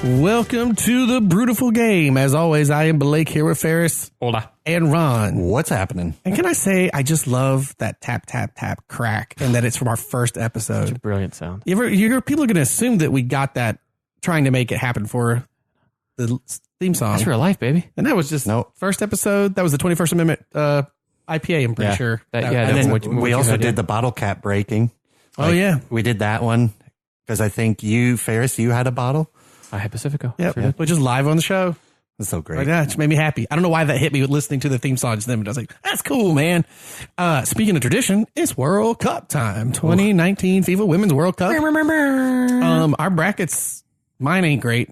Welcome to the Brewtiful Game. As always, I am Blake here with Ferris. Hola. And Ron. What's happening? And can I say, I just love that tap, tap, tap crack and that it's from our first episode. Such a brilliant sound. People are going to assume that we got that trying to make it happen for the theme song. That's real life, baby. And that was just first episode. That was the 21st Amendment IPA, I'm pretty sure. And then we also did the bottle cap breaking. We did that one because I think you, Ferris, you had a bottle. I had Pacifico. Yep. Sure. Which is live on the show. That's so great. Like that just made me happy. I don't know why that hit me with listening to the theme song just then, but I was like, that's cool, man. Speaking of tradition, it's World Cup time. 2019 FIFA Women's World Cup. Our brackets, mine ain't great.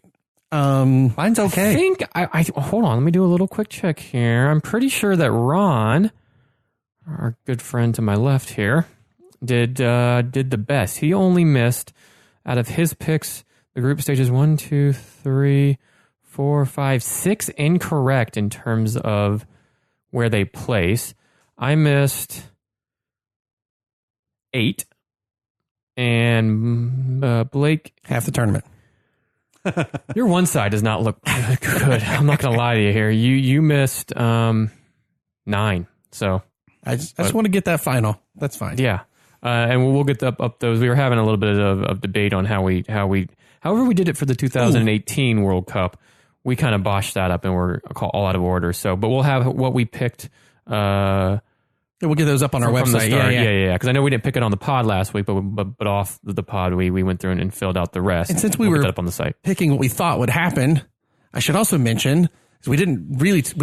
Mine's okay. I think I hold on, let me do a little quick check here. I'm pretty sure that Ron, our good friend to my left here, did the best. He only missed out of his picks the group stages 1, 2, 3, 4, 5, 6 incorrect in terms of where they place. I missed 8, and Blake, half the tournament. Your one side does not look good. I'm not going to lie to you here. You missed 9. So I just want to get that final. That's fine. Yeah, and we'll get up those. We were having a little bit of debate on however we did it for the 2018 World Cup. We kind of botched that up and we're all out of order. So, but we'll have what we picked. We'll get those up on our website. Yeah. Because I know we didn't pick it on the pod last week, but off the pod we went through and filled out the rest. And since we were up on the site picking what we thought would happen, I should also mention we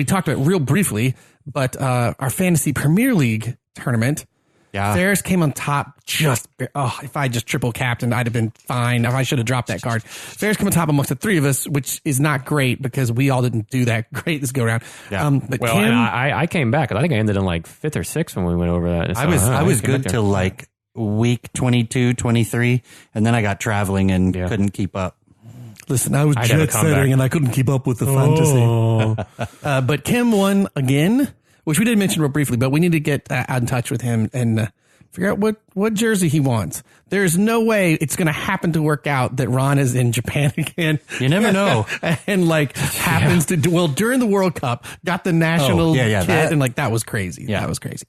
talked about it real briefly, but our Fantasy Premier League tournament. Yeah. Ferris came on top if I just triple captained, I'd have been fine. If I should have dropped that card. Ferris came on top amongst the three of us, which is not great because we all didn't do that great this go around. Yeah. But Kim, and I came back. I think I ended in like 5th or 6th when we went over that. So, I was good till like week 22, 23, and then I got traveling and couldn't keep up. Listen, I was jet setting and I couldn't keep up with the fantasy. But Kim won again, which we did mention real briefly, but we need to get in touch with him and figure out what jersey he wants. There's no way it's going to happen to work out that Ron is in Japan again. You never know. And happens to do, during the World Cup, got the national kit and that was crazy. Yeah, that was crazy.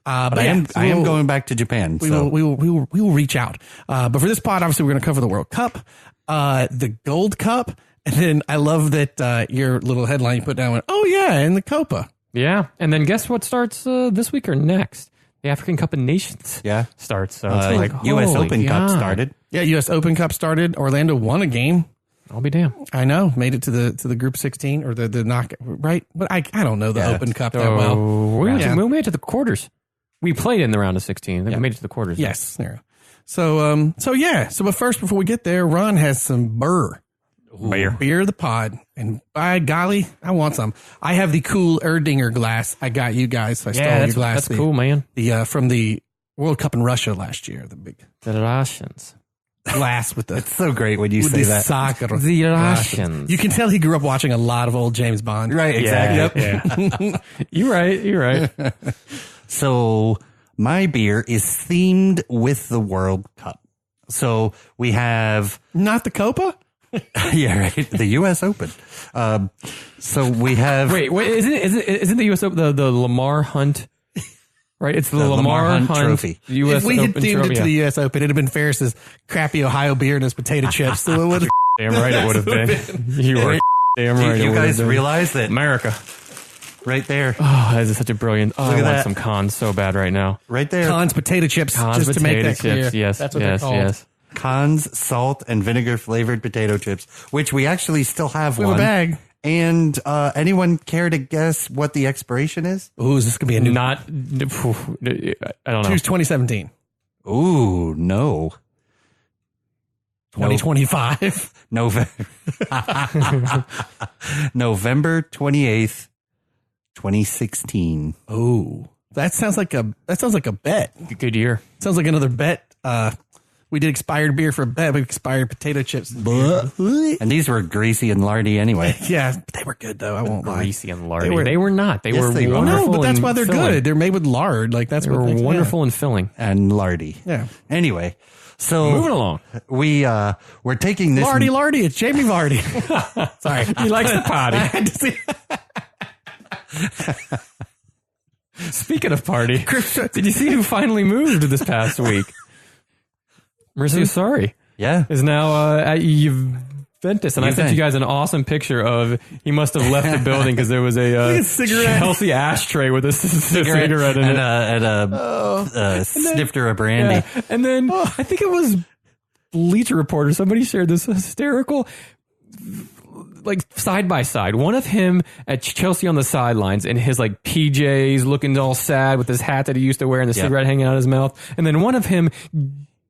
But I am going back to Japan. We will reach out. But for this pod, obviously we're going to cover the World Cup, the Gold Cup. And then I love that your little headline you put down went, and the Copa. Yeah, and then guess what starts this week or next? The African Cup of Nations starts. So it's U.S. Open Cup started. Yeah, U.S. Open Cup started. Orlando won a game. I'll be damned. I know. Made it to the Group 16 or the knockout, right? But I don't know the Open Cup that well. We made it to the quarters. We played in the round of 16. Then we made it to the quarters. Yes. There. So but first, before we get there, Ron has some beer of the pod, and by golly, I want some. I have the cool Erdinger glass. I got you guys. So I stole your glass. That's cool, man. The from the World Cup in Russia last year. The big Russians glass with the. It's so great when you say that. Soccer. The Russians. You can tell he grew up watching a lot of old James Bond. Right. Exactly. Yeah. You're right. So my beer is themed with the World Cup. So we have not the Copa. Yeah, right. The U.S. Open. So we have. Wait. Isn't the U.S. Open the Lamar Hunt? Right, it's the Lamar Hunt trophy. U.S. If we had Open themed trophy, it to the U.S. Open, it'd have been Ferris's crappy Ohio beer and his potato chips. So it would. Damn right, it would have been. You are damn right. You guys realize that America, right there. Oh, that is such a brilliant. Oh, I want that. some Cons so bad right now. Right there. Cons potato chips. Just to make that clear. Yes, that's what they're called. Yes. Cons salt and vinegar flavored potato chips, which we actually still have We one. have a bag. And anyone care to guess what the expiration is? Ooh, is this gonna be a new? I don't know. Choose 2017. Ooh, no. 2025. November 28th, 2016. Oh, that sounds like a bet. Good year. Sounds like another bet We did expired beer for Bev, expired potato chips. And these were greasy and lardy anyway. Yeah, but they were good though. I won't lie. Greasy and lardy. They were not. They were they were. wonderful. No, but that's why they're filling. good. They're made with lard. Like that's They what were makes wonderful and filling. And lardy. Yeah. Anyway, so Moving along. we're taking this. Lardy. It's Jamie Vardy. Sorry, He likes the party. I had to see- Speaking of party, did you see who finally moved this past week? Mercy Sorry Yeah. is now at Juventus, and I sent you guys an awesome picture of he must have left the building because there was a cigarette. healthy ashtray with a cigarette in it. And a snifter of brandy. Yeah. And then I think it was Bleacher Report or somebody shared this hysterical, like side by side. One of him at Chelsea on the sidelines in his like PJs, looking all sad with his hat that he used to wear and the cigarette hanging out of his mouth. And then one of him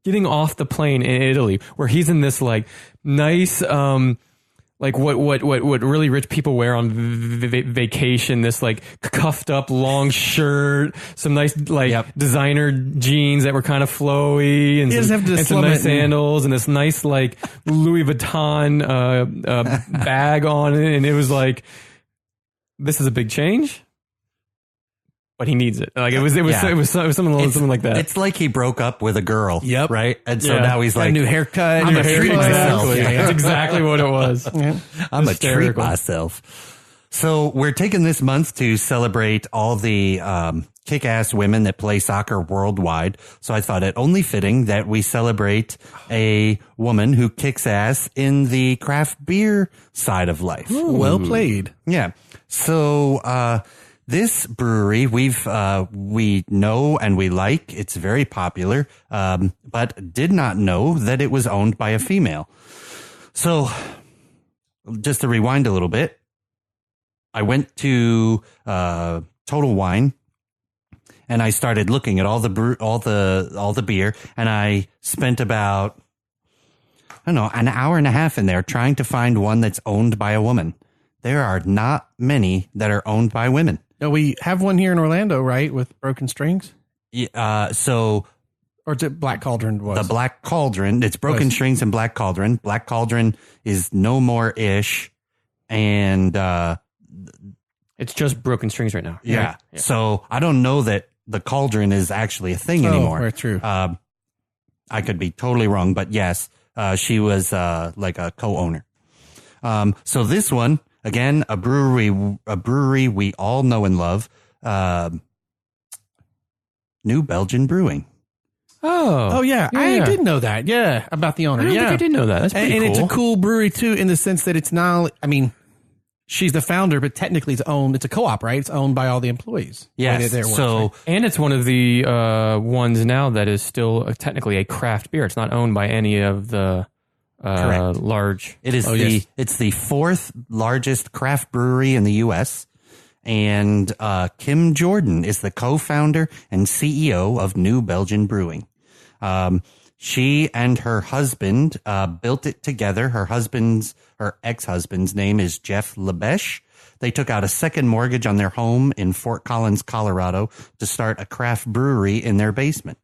getting off the plane in Italy, where he's in this like nice, like what really rich people wear on vacation, this like cuffed up long shirt, some nice like designer jeans that were kind of flowy, and some nice sandals, and this nice like Louis Vuitton bag on it, and it was like, this is a big change, but he needs it. Like it was something like that. It's like he broke up with a girl. Yep. Right. And so now he's Got like, a new haircut. I'm new gonna treat haircut. myself. That's exactly what it was. I'm gonna treat myself. So we're taking this month to celebrate all the kick-ass women that play soccer worldwide. So I thought it only fitting that we celebrate a woman who kicks ass in the craft beer side of life. Ooh, well played. Yeah. So this brewery we know and we like. It's very popular, but did not know that it was owned by a female. So just to rewind a little bit, I went to Total Wine and I started looking at all the beer, and I spent about, I don't know, an hour and a half in there trying to find one that's owned by a woman. There are not many that are owned by women. No, we have one here in Orlando, right, with Broken Strings? Yeah, or is it Black Cauldron? The Black Cauldron. It's Broken Strings and Black Cauldron. Black Cauldron is no more ish, and It's just Broken Strings right now. Yeah. So I don't know that the Cauldron is actually a thing anymore. Very true. I could be totally wrong, but yes, she was like a co-owner. So this one, again, a brewery we all know and love, New Belgium Brewing. Oh yeah. I did know that. Yeah, about the owner. I don't think I did know that. That's pretty cool. And it's a cool brewery too, in the sense that it's not. I mean, she's the founder, but technically it's owned. It's a co-op, right? It's owned by all the employees. Yes. And it's one of the ones now that is still technically a craft beer. It's not owned by any of the large. It is it's the fourth largest craft brewery in the U.S. And Kim Jordan is the co-founder and CEO of New Belgium Brewing. She and her husband built it together. Her ex-husband's name is Jeff Lebesh. They took out a second mortgage on their home in Fort Collins, Colorado, to start a craft brewery in their basement.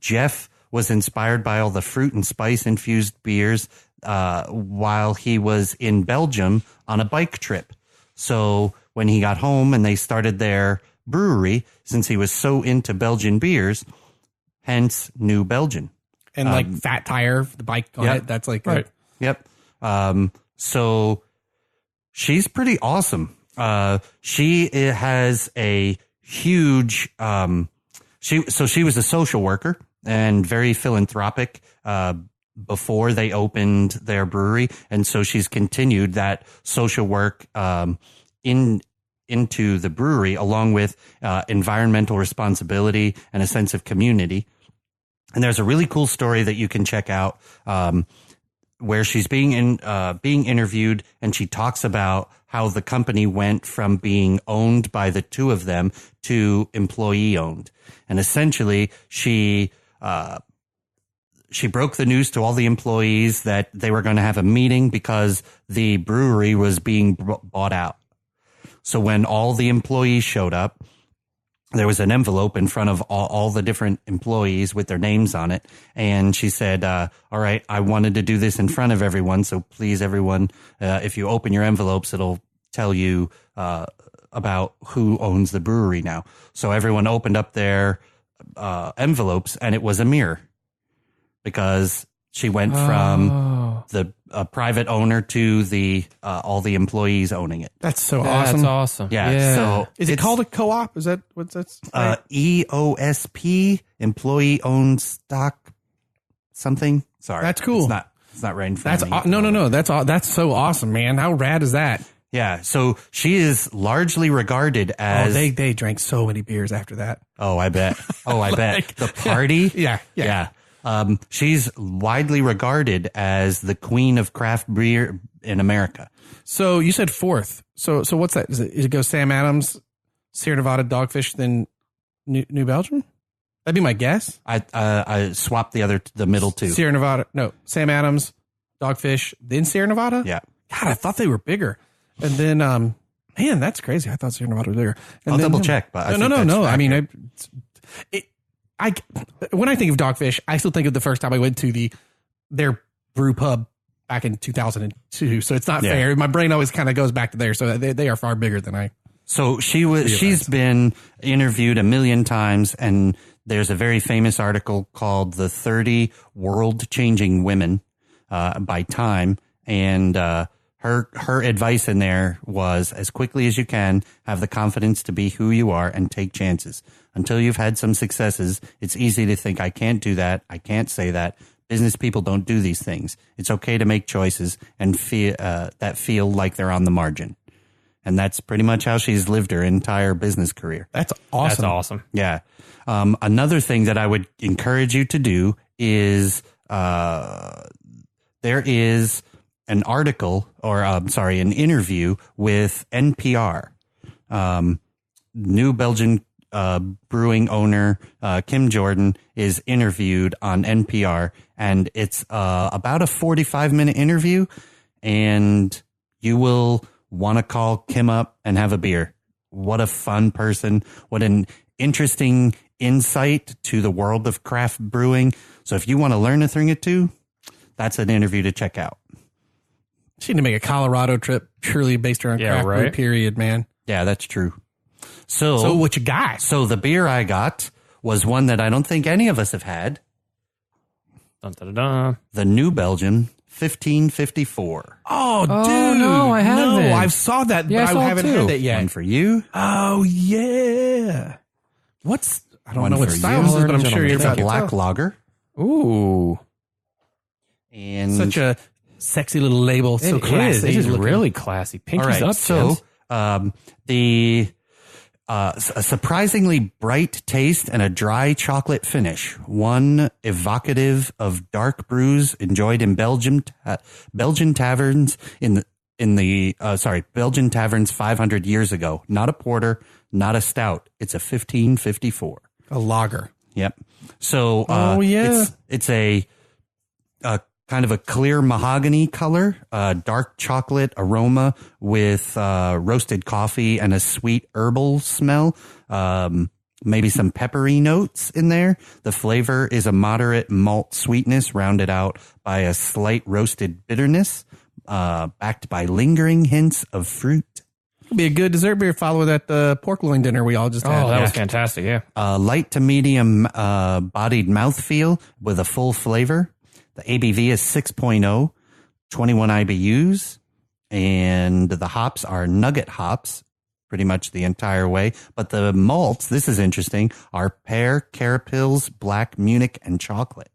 Jeff was inspired by all the fruit and spice infused beers while he was in Belgium on a bike trip. So when he got home and they started their brewery, since he was so into Belgian beers, hence New Belgium. And like Fat Tire, the bike on it, that's like right. Yep. So she's pretty awesome. She has a huge, she was a social worker and very philanthropic, before they opened their brewery. And so she's continued that social work, into the brewery, along with, environmental responsibility and a sense of community. And there's a really cool story that you can check out, where she's being interviewed, and she talks about how the company went from being owned by the two of them to employee owned. And essentially she broke the news to all the employees that they were going to have a meeting because the brewery was being bought out. So when all the employees showed up, there was an envelope in front of all the different employees with their names on it. And she said, all right, I wanted to do this in front of everyone. So please, everyone, if you open your envelopes, it'll tell you about who owns the brewery now. So everyone opened up their envelopes, and it was a mirror, because she went from the private owner to the all the employees owning it. That's so awesome. That's awesome. Yeah. So is it called a co-op? Is that what's that? EOSP, employee owned stock something. Sorry, that's cool. It's not right in front of me. No. That's so awesome, man. How rad is that? Yeah. So she is largely regarded as they drank so many beers after that. Oh, I bet. The party. Yeah. She's widely regarded as the queen of craft beer in America. So you said fourth. So what's that? Is it go Sam Adams, Sierra Nevada, Dogfish, then New Belgium? That'd be my guess. I swapped the middle two. Sierra Nevada. No, Sam Adams, Dogfish, then Sierra Nevada. Yeah. God, I thought they were bigger. And then, man, that's crazy. I thought Sierra Nevada was bigger. And I'll double check, but no. I mean, when I think of Dogfish, I still think of the first time I went to their brew pub back in 2002. So it's not fair. My brain always kind of goes back to there. So they are far bigger than I. So she's been interviewed 1 million times, and there's a very famous article called "The 30 World Changing Women" by Time, and her advice in there was, as quickly as you can, have the confidence to be who you are and take chances. Until you've had some successes, it's easy to think, I can't do that. I can't say that. Business people don't do these things. It's okay to make choices and feel like they're on the margin. And that's pretty much how she's lived her entire business career. That's awesome. That's awesome. Yeah. Another thing that I would encourage you to do is there is an article an interview with NPR. New Belgian brewing owner Kim Jordan is interviewed on NPR, and it's about a 45-minute interview, and you will want to call Kim up and have a beer. What a fun person. What an interesting insight to the world of craft brewing. So if you want to learn a thing or two, that's an interview to check out. She need to make a Colorado trip purely based around craft brew, period, man. Yeah, that's true. So what you got? So the beer I got was one that I don't think any of us have had. Dun, dun, dun, dun. The New Belgium 1554. Oh, dude. No, I haven't. No, I saw that, Yeah, but I haven't had that yet. One for you. Oh, yeah. I don't know what style you. this is, but I'm sure you're It's about a black to tell. lager. Ooh. And Such a sexy little label. So classy. It is looking. really classy. Pinkies all right, up, so Jens. a surprisingly bright taste and a dry chocolate finish. One evocative of dark brews enjoyed in Belgian taverns Belgian taverns 500 years ago. Not a porter, not a stout. It's a 1554. A lager. Yep. So, it's a kind of a clear mahogany color, dark chocolate aroma with roasted coffee and a sweet herbal smell. Maybe some peppery notes in there. The flavor is a moderate malt sweetness rounded out by a slight roasted bitterness, backed by lingering hints of fruit. It'd be a good dessert beer following that pork loin dinner we all just had. Oh, that was fantastic, yeah. Light to medium bodied mouthfeel with a full flavor. The ABV is 6.0, 21 IBUs, and the hops are nugget hops pretty much the entire way. But the malts, this is interesting, are pear, carapils, black, Munich, and chocolate.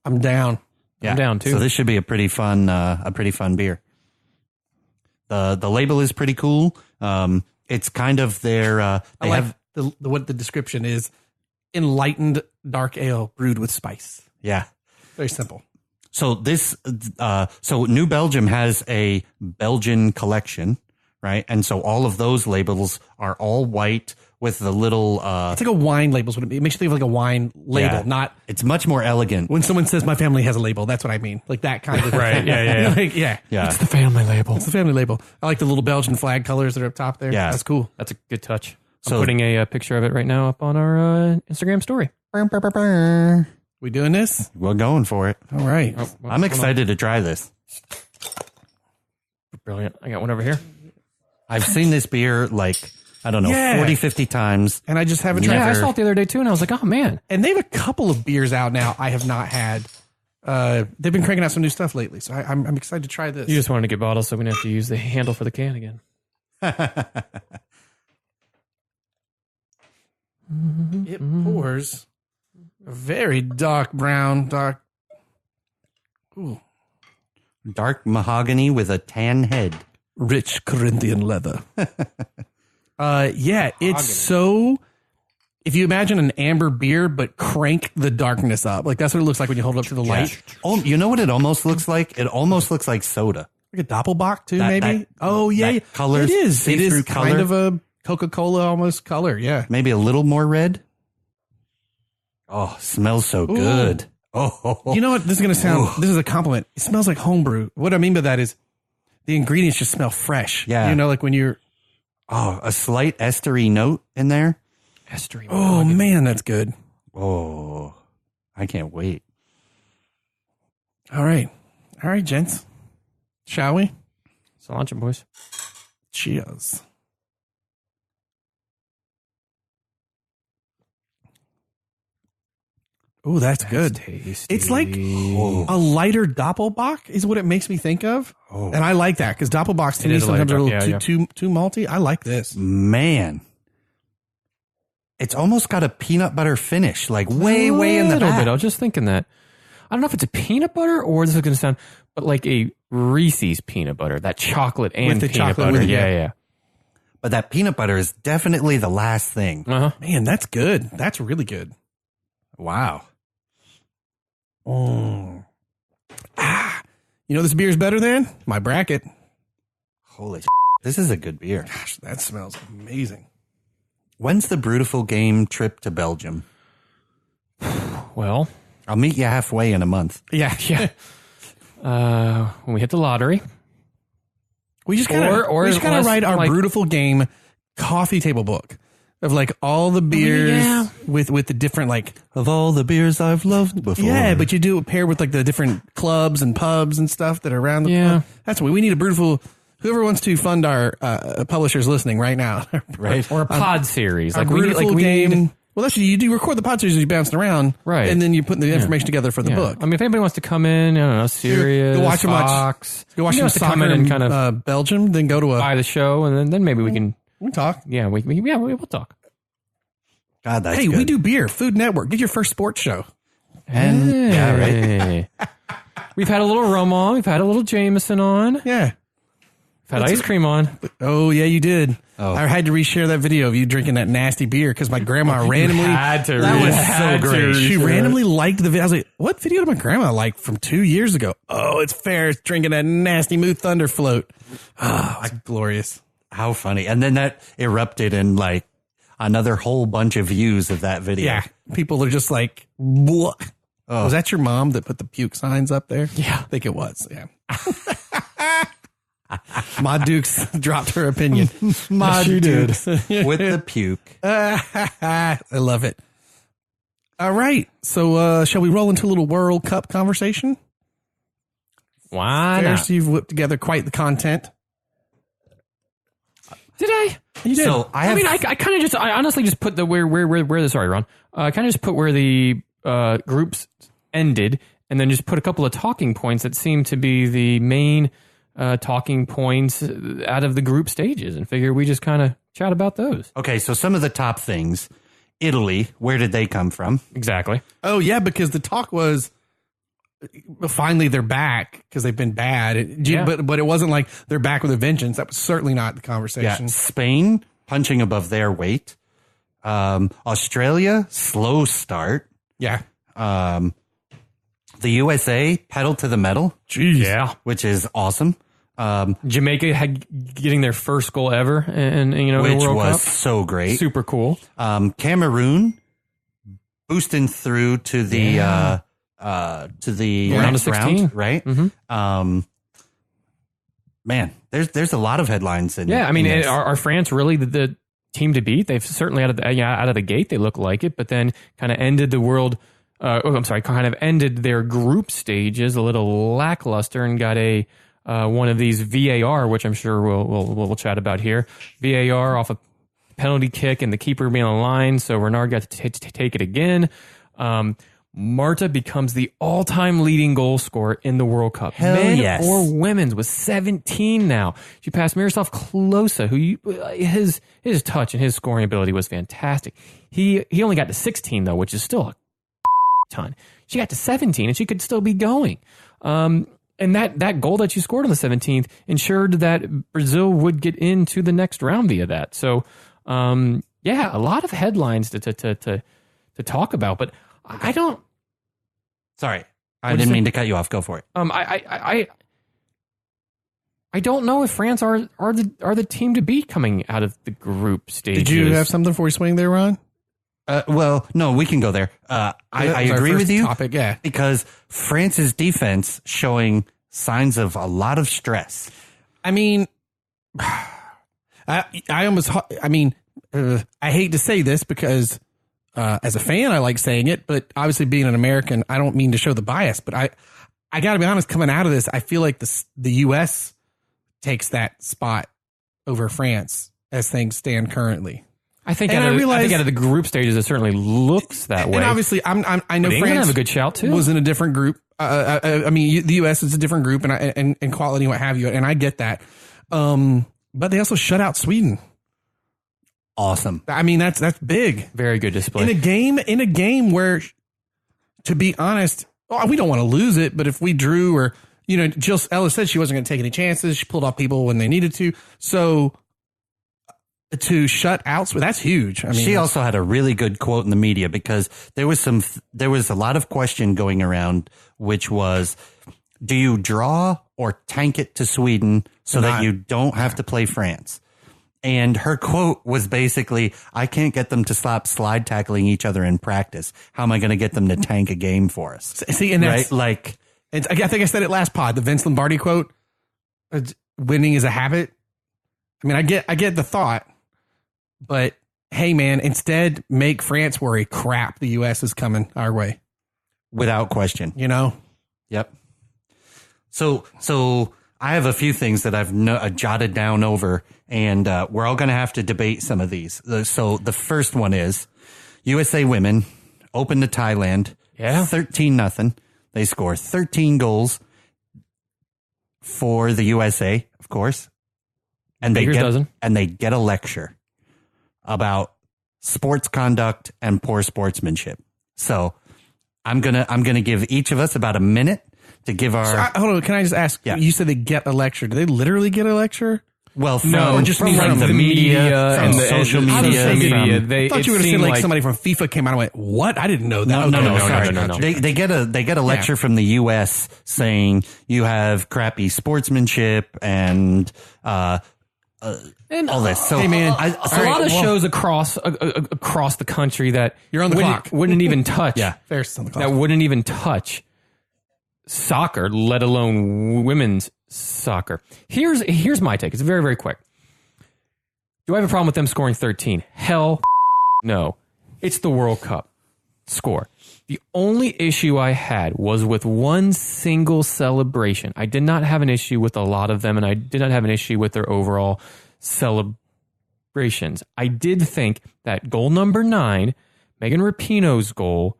I'm down. Yeah. I'm down too. So this should be a pretty fun beer. The label is pretty cool. It's kind of their, they have what the description is: enlightened dark ale brewed with spice. Yeah. Very simple. So so New Belgium has a Belgian collection, right? And so all of those labels are all white with the little, it's like a wine label. It makes you think of like a wine label, not. It's much more elegant. When someone says my family has a label, that's what I mean. Like that kind of Right. Yeah. Yeah. It's the family label. It's the family label. I like the little Belgian flag colors that are up top there. Yeah. That's cool. That's a good touch. I'm putting a picture of it right now up on our Instagram story. We doing this? We're going for it. All right. Oh, I'm excited to try this. Brilliant. I got one over here. I've seen this beer like, I don't know, 40, 50 times. And I just haven't tried it. Yeah, I saw it the other day too, and I was like, oh, man. And they have a couple of beers out now I have not had. They've been cranking out some new stuff lately, so I'm excited to try this. You just wanted to get bottles, so we didn't have to use the handle for the can again. It pours a very dark brown, ooh, Dark mahogany with a tan head. rich Corinthian leather. Yeah, it's so. If you imagine an amber beer, but crank the darkness up, like that's what it looks like when you hold it up to the light. Oh, you know what it almost looks like? It almost looks like soda. Like a Doppelbock too, maybe. That color, it is. It is see-through kind color. of a Coca-Cola almost color. Yeah. Maybe a little more red. Oh, smells so good. Oh, You know what? This is going to sound. This is a compliment. It smells like homebrew. What I mean by that is the ingredients just smell fresh. Yeah. You know, like when you're. a slight estery note in there. Estery. Oh man, that's good. Oh, I can't wait. All right, gents. Shall we? So launch it, boys. Cheers. Oh, that's good. Tasty. It's like a lighter Doppelbock is what it makes me think of. And I like that because Doppelbocks to It me is a lighter sometimes are a little Dopp- yeah, too malty. I like this. Man, it's almost got a peanut butter finish, like way in the little back. bit. I was just thinking that. I don't know if it's a peanut butter or this is going to sound, but like a Reese's peanut butter, that chocolate and With the peanut chocolate butter. with it, Yeah. But that peanut butter is definitely the last thing. Uh-huh. Man, that's good. That's really good. Wow. You know this beer's better than? My bracket. Holy this is a good beer. Gosh, that smells amazing. When's the Brewtiful Game trip to Belgium? Well, I'll meet you halfway in a month. Yeah. when we hit the lottery, We just gotta, Or we just gotta unless, write our like- Brewtiful Game coffee table book of like all the beers yeah. with the different like Of all the beers I've loved before. yeah, but you do it paired with like the different clubs and pubs and stuff that are around the Yeah. That's what we need a Brewtiful. Whoever wants to fund our publishers listening right now, Right. or a pod series, our like we Brewtiful need, Game. Well, actually, you do record the pod series as you bouncing around, Right. And then you put the information together for the yeah. book. I mean, if anybody wants to come in, I don't know, Sirius, Go watch Fox, Go watch some wants to come soccer in in and kind of Belgium, then go to a. buy the show, and then maybe we can, We talk. yeah, we'll talk. God, that's Hey, good. we do beer. Food Network. Get your first sports show. And yeah, right. Hey. We've had a little rum on. We've had a little Jameson on. Yeah. We've had ice cream on. Oh, yeah, you did. Oh. I had to reshare that video of you drinking that nasty beer because my grandma randomly. had to That was had so to great. She reshare it. randomly liked the video. I was like, what video did my grandma like from 2 years ago? Oh, it's Ferris drinking that nasty Mood Thunder float. Oh, it's glorious. How funny. And then that erupted in like another whole bunch of views of that video. Yeah. People are just like, what? Oh. Was that your mom that put the puke signs up there? Yeah. I think it was. Yeah. Ma Dukes dropped her opinion. Ma She did. With the puke. I love it. All right. So, shall we roll into a little World Cup conversation? Why Ferris, not? you've whipped together quite the content. Did I? You did. So I I kind of just, I honestly just put the sorry, Ron. I kind of just put where the groups ended, and then just put a couple of talking points that seem to be the main talking points out of the group stages, and figure we just kind of chat about those. Okay, so some of the top things. Italy, where did they come from? Exactly. Oh, yeah, because the talk was finally they're back because they've been bad. Yeah. But it wasn't like they're back with a vengeance. That was certainly not the conversation. Yeah, Spain, punching above their weight. Australia, slow start. Yeah. The USA, pedal to the metal, Jeez. Yeah. which is awesome. Jamaica getting their first goal ever, and in the Which World was Cup. so great. Super cool. Cameroon boosting through to the Round of 16. round, right? Mm-hmm. Man, there's a lot of headlines in. Yeah, I mean, in this. are France really the team to beat. They've certainly out of the gate, they look like it, but then kind of ended kind of ended their group stages a little lackluster and got one of these VAR, which I'm sure we'll chat about here. VAR off a penalty kick and the keeper being on the line, so Renard got to take it again. Marta becomes the all-time leading goal scorer in the World Cup. Hell Men yes. or women's with 17 now. She passed Miroslav Klose, his touch and his scoring ability was fantastic. He only got to 16 though, which is still a ton. She got to 17 and she could still be going. And that goal that she scored on the 17th ensured that Brazil would get into the next round via that. So, a lot of headlines to talk about, but I don't. Sorry, I didn't mean to cut you off. Go for it. I don't know if France are the team to beat coming out of the group stages. Did you have something before you swing there, Ron? Well, no, we can go there. I agree with you. Topic, yeah, because France's defense showing signs of a lot of stress. I mean, I hate to say this because. As a fan, I like saying it, but obviously being an American, I don't mean to show the bias, but I got to be honest, coming out of this, I feel like the U.S. takes that spot over France as things stand currently. I think out of the group stages, it certainly looks that way. And obviously, I know France France have a good shout too. Was in a different group. I mean, the U.S. is a different group, and quality, what have you, and I get that. But they also shut out Sweden. Awesome. I mean, that's big. Very good display. In a game where, to be honest, we don't want to lose it, but if we drew or, Jill Ellis said she wasn't going to take any chances. She pulled off people when they needed to. So to shut out, that's huge. I mean, she also had a really good quote in the media because there was a lot of question going around, which was, do you draw or tank it to Sweden so that you don't have to play France? And her quote was basically, I can't get them to stop slide tackling each other in practice. How am I going to get them to tank a game for us? See, and that's right? I think I said it last pod, the Vince Lombardi quote, winning is a habit. I mean, I get the thought, but hey man, instead make France worry. Crap. The U.S. is coming our way. Without question. Yep. So I have a few things that I've jotted down over, and we're all going to have to debate some of these. So the first one is USA women open to Thailand. Yeah. 13-0. They score 13 goals for the USA, of course. And they get a lecture about sports conduct and poor sportsmanship. So I'm gonna give each of us about a minute to give our. Hold on, can I just ask? Yeah. You said they get a lecture. Do they literally get a lecture? Well, from the media and the social media. I thought you would have said like somebody from FIFA came out and went, "What? I didn't know that." No. They get a lecture from the U.S. saying you have crappy sportsmanship and all this. So, hey man, a lot of shows across the country that you're on the clock wouldn't even touch. Yeah, there's on the clock. That wouldn't even touch soccer, let alone women's soccer. Here's my take. It's very, very quick. Do I have a problem with them scoring 13? Hell no. It's the World Cup. Score. The only issue I had was with one single celebration. I did not have an issue with a lot of them, and I did not have an issue with their overall celebrations. I did think that goal number 9, Megan Rapinoe's goal,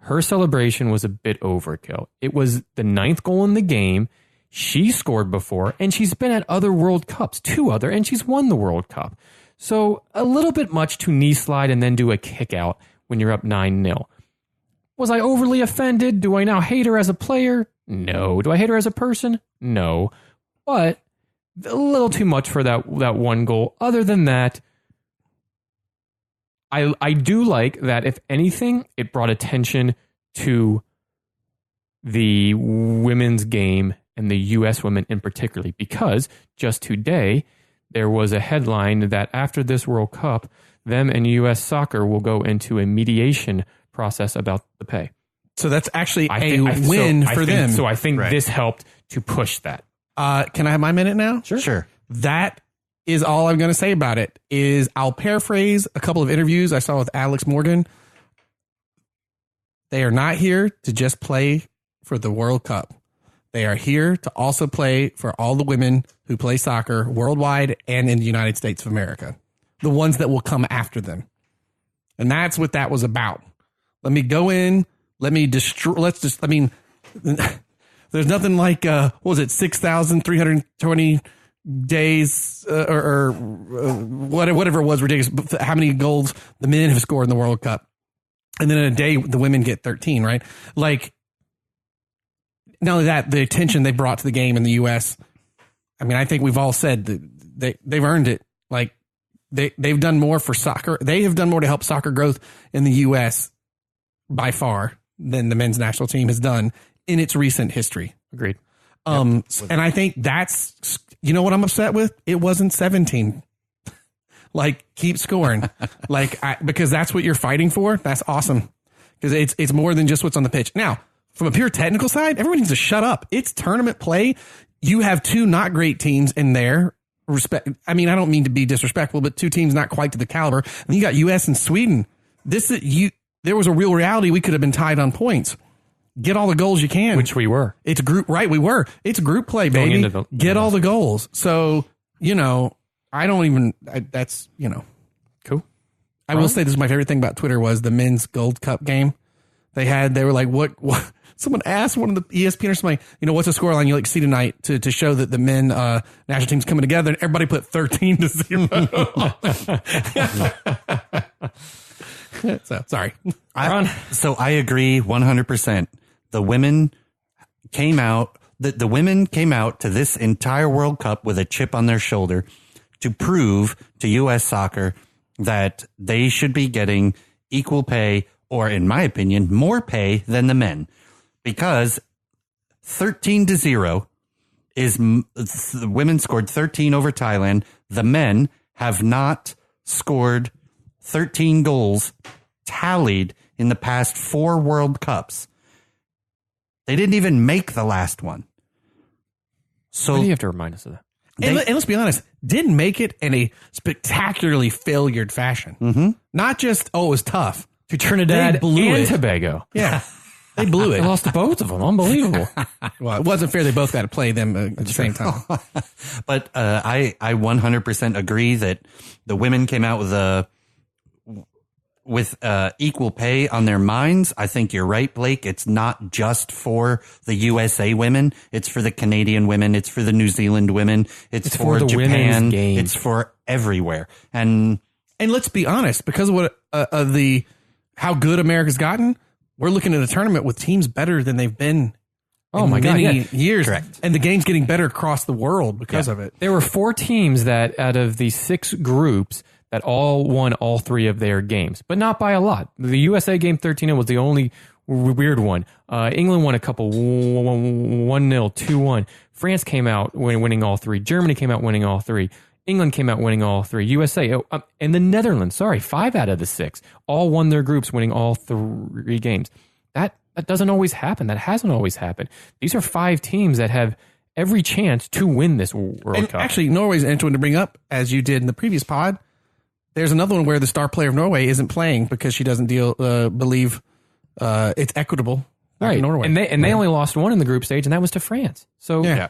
her celebration was a bit overkill. It was the 9th goal in the game. She scored before, and she's been at other World Cups, 2 other, and she's won the World Cup. So a little bit much to knee slide and then do a kick out when you're up 9-0. Was I overly offended? Do I now hate her as a player? No. Do I hate her as a person? No. But a little too much for that one goal. Other than that, I do like that, if anything, it brought attention to the women's game and the U.S. women in particular, because just today there was a headline that after this World Cup, them and U.S. soccer will go into a mediation process about the pay. So that's actually a win for them. So I think this helped to push that. Can I have my minute now? Sure. That is all I'm going to say about it. Is I'll paraphrase a couple of interviews I saw with Alex Morgan. They are not here to just play for the World Cup. They are here to also play for all the women who play soccer worldwide and in the United States of America, the ones that will come after them. And that's what that was about. Let me go in. Let me destroy. There's nothing like, what was it, 6,320 days or whatever it was, ridiculous. How many goals the men have scored in the World Cup. And then in a day, the women get 13, right? Like, not only that, the attention they brought to the game in the U.S., I mean, I think we've all said that they've earned it. Like, they've done more for soccer. They have done more to help soccer growth in the U.S. by far than the men's national team has done in its recent history. Agreed. And I think that's, you know what I'm upset with? It wasn't 17. Like, keep scoring. Because that's what you're fighting for. That's awesome. Because it's more than just what's on the pitch. Now, from a pure technical side, everyone needs to shut up. It's tournament play. You have two not great teams in there. I mean, I don't mean to be disrespectful, but two teams not quite to the caliber. And you got U.S. and Sweden. There was a real reality. We could have been tied on points. Get all the goals you can. Which we were. It's group, right? We were. It's group play, baby. Get all the goals. So, that's. Cool. I will say this is my favorite thing about Twitter was the men's Gold Cup game. They were like, what? Someone asked one of the ESPN or something, what's the scoreline you like to see tonight to show that the men national team's coming together? And everybody put 13-0. So sorry. So I agree 100%. The women came out. The women came out to this entire World Cup with a chip on their shoulder to prove to U.S. soccer that they should be getting equal pay, or in my opinion, more pay than the men. Because 13-0 is the women scored 13 over Thailand. The men have not scored 13 goals tallied in the past 4 World Cups. They didn't even make the last one. So why do you have to remind us of that? And let's be honest, didn't make it in a spectacularly failured fashion. Mm-hmm. Not just, it was tough. To Trinidad and Tobago. Yeah. They blew it. They lost to both of them. Unbelievable. Well, it wasn't fair. They both got to play them at the same time. But I 100% agree that the women came out with equal pay on their minds. I think you're right, Blake. It's not just for the USA women. It's for the Canadian women. It's for the New Zealand women. It's for the Japan. game. It's for everywhere. And let's be honest, because of what how good America's gotten, we're looking at a tournament with teams better than they've been in many years. Correct. And the game's getting better across the world because of it. There were 4 teams that out of the 6 groups that all won all 3 of their games, but not by a lot. The USA game 13 was the only weird one. England won a couple 1-0, 2-1. France came out winning all 3. Germany came out winning all 3. England came out winning all 3. USA and the Netherlands, 5 out of the 6 all won their groups, winning all 3 games. That doesn't always happen. That hasn't always happened. These are 5 teams that have every chance to win this World Cup. Actually, Norway's an interesting one to bring up, as you did in the previous pod. There's another one where the star player of Norway isn't playing because she doesn't believe it's equitable. Right, in Norway. and they only lost one in the group stage, and that was to France. So yeah,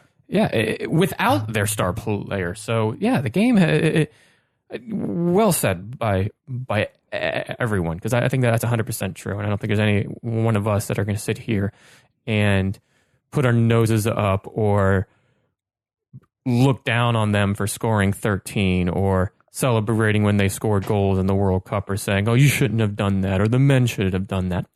without their star player. So yeah, the game. Well said by everyone, because I think that's 100% true, and I don't think there's any one of us that are going to sit here and put our noses up or look down on them for scoring 13 or celebrating when they scored goals in the World Cup or saying, "Oh, you shouldn't have done that," or "The men should have done that."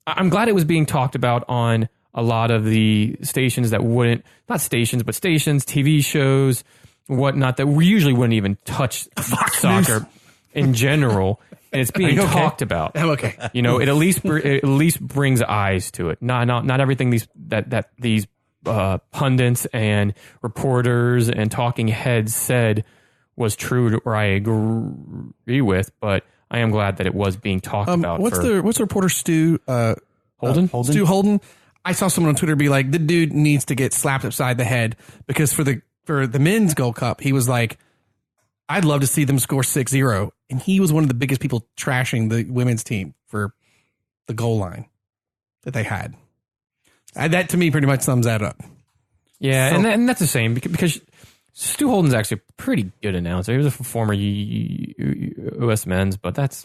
I'm glad it was being talked about on a lot of the stations that wouldn't, not stations, but stations, TV shows, whatnot, that we usually wouldn't even touch soccer in general. And it's being talked about. I'm okay. It at least brings eyes to it. Not everything these pundits and reporters and talking heads said was true or I agree with, but I am glad that it was being talked about. What's the reporter Stu Holden? Stu Holden. I saw someone on Twitter be like, the dude needs to get slapped upside the head because for the men's Gold Cup, he was like, I'd love to see them score 6-0. And he was one of the biggest people trashing the women's team for the goal line that they had. That to me pretty much sums that up. Yeah, so, and that's the same because Stu Holden's actually a pretty good announcer. He was a former U.S. men's, but that's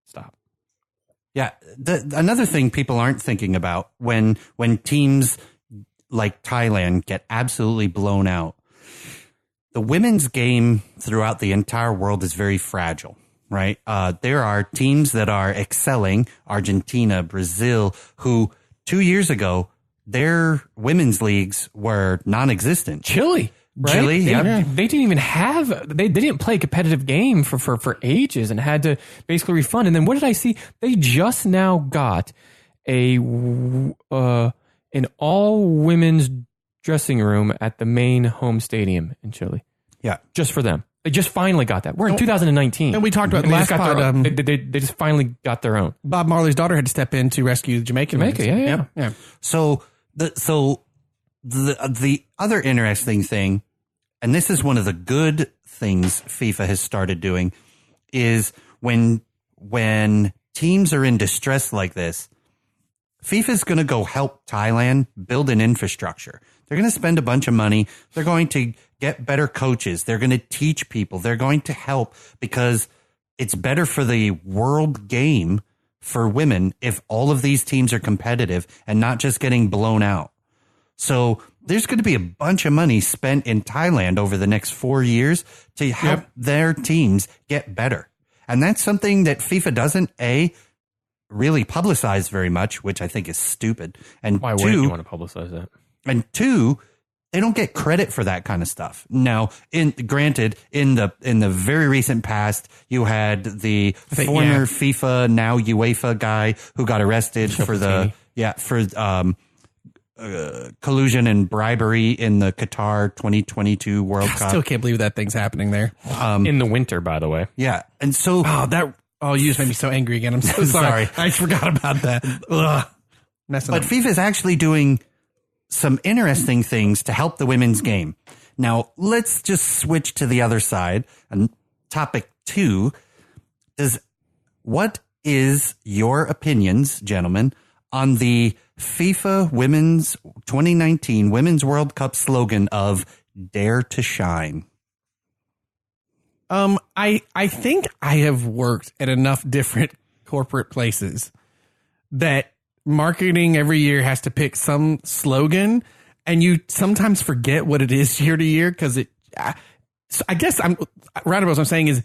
stop. Yeah, another thing people aren't thinking about when teams like Thailand get absolutely blown out, the women's game throughout the entire world is very fragile, right? There are teams that are excelling, Argentina, Brazil, who 2 years ago, their women's leagues were non-existent. Chile. Right? Chile, they didn't even have, they didn't play a competitive game for ages and had to basically refund. And then what did I see? They just now got an all women's dressing room at the main home stadium in Chile. Yeah. Just for them. They just finally got that. We're in 2019. And we talked about last pod. They just finally got their own. Bob Marley's daughter had to step in to rescue Jamaica. Yeah. So the other interesting thing, and this is one of the good things FIFA has started doing, is when teams are in distress like this, FIFA's going to go help Thailand build an infrastructure. They're going to spend a bunch of money. They're going to get better coaches. They're going to teach people. They're going to help because it's better for the world game for women if all of these teams are competitive and not just getting blown out. So there's going to be a bunch of money spent in Thailand over the next 4 years to help their teams get better. And that's something that FIFA doesn't, really publicize very much, which I think is stupid. And why wouldn't you want to publicize that? And two, they don't get credit for that kind of stuff. Now, granted, in the very recent past, you had the former FIFA, now UEFA guy who got arrested for collusion and bribery in the Qatar 2022 World Cup. I still can't believe that thing's happening there. In the winter, by the way. Yeah. And so... you just made me so angry again. I'm so sorry. I forgot about that. But FIFA is actually doing some interesting things to help the women's game. Now, let's just switch to the other side. And topic 2 is, what is your opinions, gentlemen, on the FIFA Women's 2019 Women's World Cup slogan of Dare to Shine? I think I have worked at enough different corporate places that marketing every year has to pick some slogan, and you sometimes forget what it is year to year because I guess I'm roundabout. What I'm saying is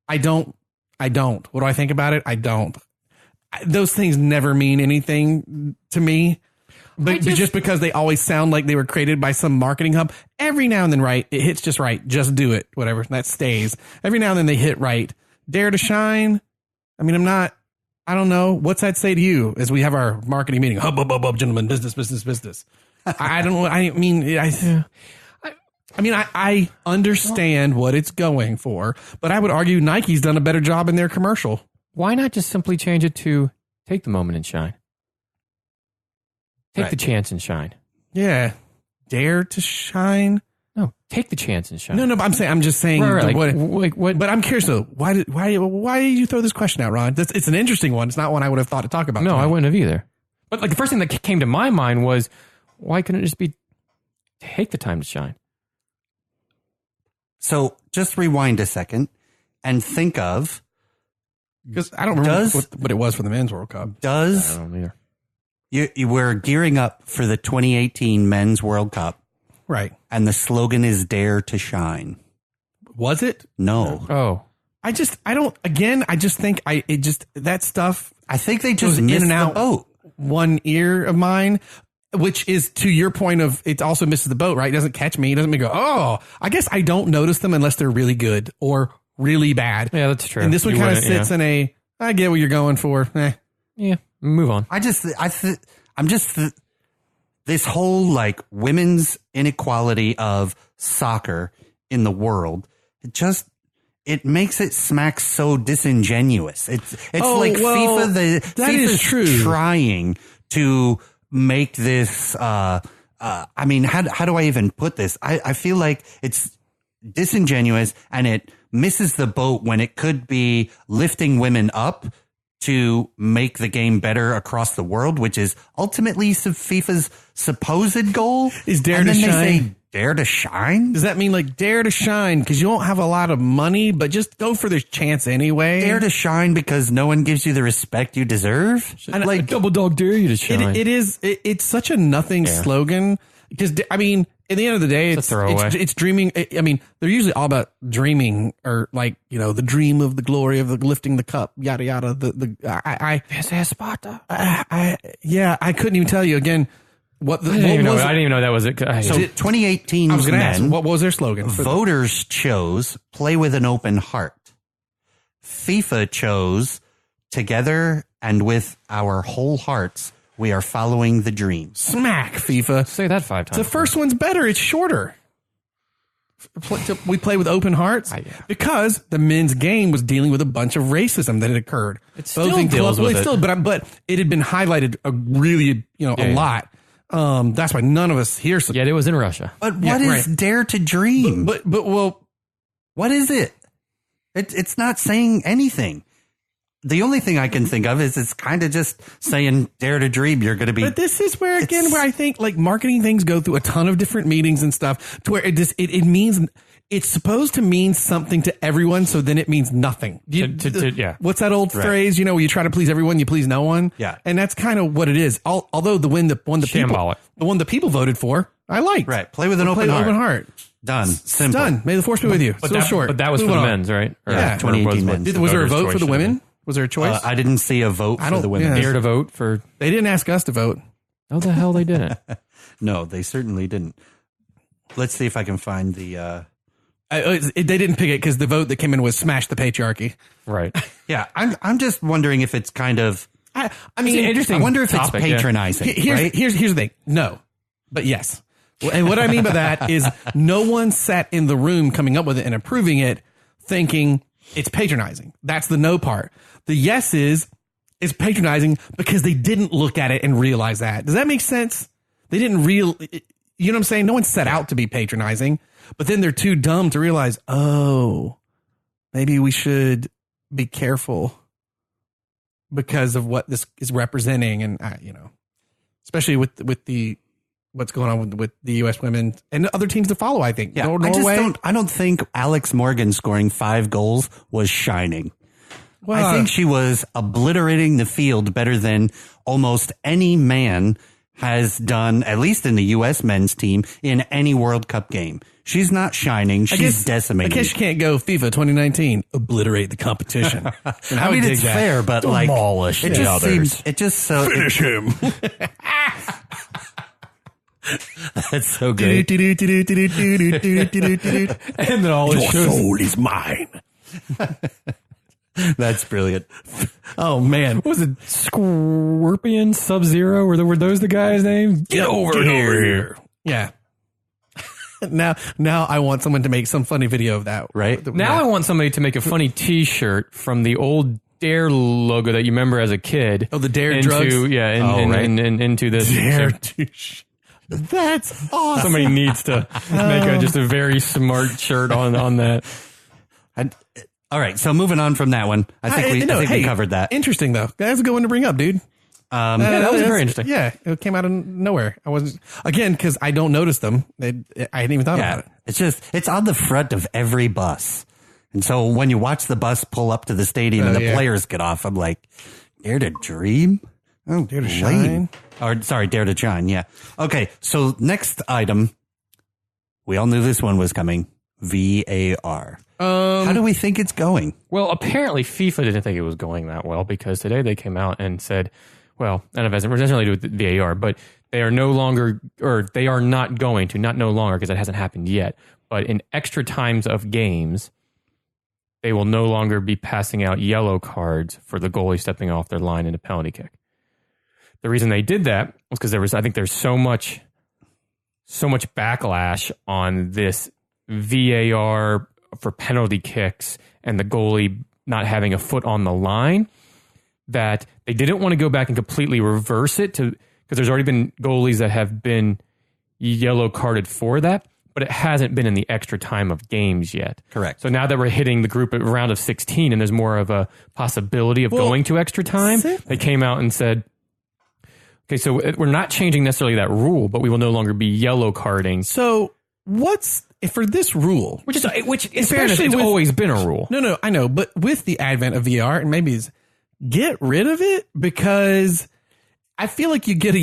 I don't. What do I think about it? I don't. Those things never mean anything to me. But just because they always sound like they were created by some marketing hub, every now and then, right, it hits just right. Just do it, whatever. That stays. Every now and then they hit right. Dare to shine. I mean, I don't know. What's that say to you as we have our marketing meeting? Hub, gentlemen, business. I don't know. I understand what it's going for, but I would argue Nike's done a better job in their commercial. Why not just simply change it to take the moment and shine? Take the chance and shine. Yeah. Dare to shine. No, take the chance and shine. No, but I'm just saying. Right. But I'm curious though. Why did you throw this question out, Ron? It's an interesting one. It's not one I would have thought to talk about. No, tonight. I wouldn't have either. But the first thing that came to my mind was, why couldn't it just be take the time to shine? So just rewind a second and think of, because I don't remember what it was for the Men's World Cup. I don't either. You were gearing up for the 2018 Men's World Cup. Right. And the slogan is Dare to Shine. Was it? No. Oh. I just think that stuff. I think they just missed in and out the boat. One ear of mine, which is to your point of it also misses the boat, right? It doesn't catch me. It doesn't make me go, oh, I guess I don't notice them unless they're really good or really bad. Yeah, that's true. And this one kind of sits in I get what you're going for. Yeah. Move on. This whole like women's inequality of soccer in the world, it makes it smack so disingenuous. It's FIFA. That is true. Trying to make this, I mean, how do I even put this? I feel like it's disingenuous and it misses the boat when it could be lifting women up to make the game better across the world, which is ultimately FIFA's supposed goal. Is dare and to then shine? They say dare to shine? Does that mean like dare to shine because you won't have a lot of money, but just go for the chance anyway? Dare to shine because no one gives you the respect you deserve? And like double dog dare you to shine. It's such a nothing slogan because, I mean, at the end of the day, it's dreaming. I mean, they're usually all about dreaming or like, you know, the dream of the glory of the lifting the cup, yada, yada. I couldn't even tell you again. I didn't even know that was it. So 2018 I was going to ask, what was their slogan? Voters chose play with an open heart. FIFA chose together and with our whole hearts, we are following the dream. Smack, FIFA. Say that 5 times. The first one's better. It's shorter. We play with open hearts because the men's game was dealing with a bunch of racism that had occurred. It still deals with it. But it had been highlighted a lot. That's why none of us here. Yet it was in Russia. But what is dare to dream? But what is it? It's not saying anything. The only thing I can think of is it's kind of just saying dare to dream. You're going to be. But this is where I think like marketing things go through a ton of different meetings and stuff to where it means it's supposed to mean something to everyone. So then it means nothing. What's that old phrase? You know, where you try to please everyone, you please no one. Yeah. And that's kind of what it is. Although the one the people voted for, I liked. Right. Play with an open heart. Done. Simple. Done. May the force be with you. But that was for the men's, right? Yeah. 2018 men's. Was there a vote for the women? Was there a choice? I didn't see a vote for the women. Dare to vote for. They didn't ask us to vote. No, the hell they didn't. No, they certainly didn't. Let's see if I can find the. They didn't pick it because the vote that came in was smash the patriarchy. Right. Yeah, I'm just wondering if it's kind of. I mean, interesting. I wonder if topic, it's patronizing. Here's the thing. No, but yes. And what I mean by that is no one sat in the room coming up with it and approving it, thinking it's patronizing. That's the no part. The yes is patronizing because they didn't look at it and realize that. Does that make sense? They didn't you know what I'm saying? No one set out to be patronizing, but then they're too dumb to realize, oh, maybe we should be careful because of what this is representing. And, especially with what's going on with the U.S. women and other teams to follow, I think. Yeah, I don't think Alex Morgan scoring 5 goals was shining. Well, I think she was obliterating the field better than almost any man has done, at least in the U.S. men's team, in any World Cup game. She's not shining. She's decimating. I guess you can't go FIFA 2019, obliterate the competition. I mean, it's fair, but demolish it just seems, it just so finish him. That's so great. And then all your soul is mine. That's brilliant. Oh man, what was it Scorpion Sub-Zero? Were those the guys' names? Get over here. Yeah. Now I want someone to make some funny video of that. Right now, I want somebody to make a funny T-shirt from the old Dare logo that you remember as a kid. Oh, the Dare drugs. Into this Dare. That's awesome. Somebody needs to make just a very smart shirt on that. All right, so moving on from that one, I think we covered that. Interesting though. That's a good one to bring up, dude. That was very interesting. Yeah, it came out of nowhere. I wasn't because I don't notice them. I hadn't even thought about it. It's on the front of every bus, and so when you watch the bus pull up to the stadium and the players get off, I'm like, dare to dream. Oh, dare to shine. Or sorry, dare to shine. Yeah. Okay. So next item, we all knew this one was coming. VAR. How do we think it's going? Well, apparently FIFA didn't think it was going that well because today they came out and said, well, none of it has really to do with the VAR, but they are no longer, or they are not going to, not no longer because that hasn't happened yet, but in extra times of games, they will no longer be passing out yellow cards for the goalie stepping off their line in a penalty kick. The reason they did that was because I think there's so much backlash on this VAR for penalty kicks and the goalie not having a foot on the line that they didn't want to go back and completely reverse it because there's already been goalies that have been yellow carded for that, but it hasn't been in the extra time of games yet. Correct. So now that we're hitting the group at round of 16 and there's more of a possibility of going to extra time, they came out and said, okay, so we're not changing necessarily that rule, but we will no longer be yellow carding. So what's for this rule? Which in fairness, it's always been a rule. No, I know. But with the advent of VAR, and maybe get rid of it, because I feel like you get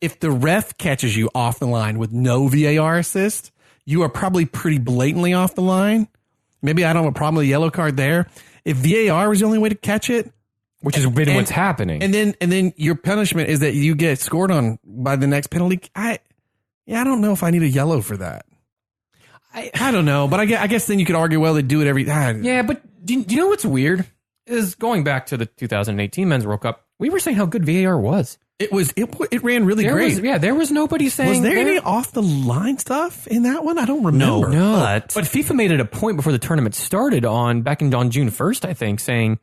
if the ref catches you off the line with no VAR assist, you are probably pretty blatantly off the line. Maybe I don't have a problem with a yellow card there. If VAR was the only way to catch it, which has been what's happening, and then your punishment is that you get scored on by the next penalty. I don't know if I need a yellow for that. I don't know, but I guess then you could argue, well, they do it every time. Yeah, but do you know what's weird? Is going back to the 2018 Men's World Cup, we were saying how good VAR was. It ran really great. There was nobody saying. Was there any off the line stuff in that one? I don't remember. No. But FIFA made it a point before the tournament started back on June 1st, I think, saying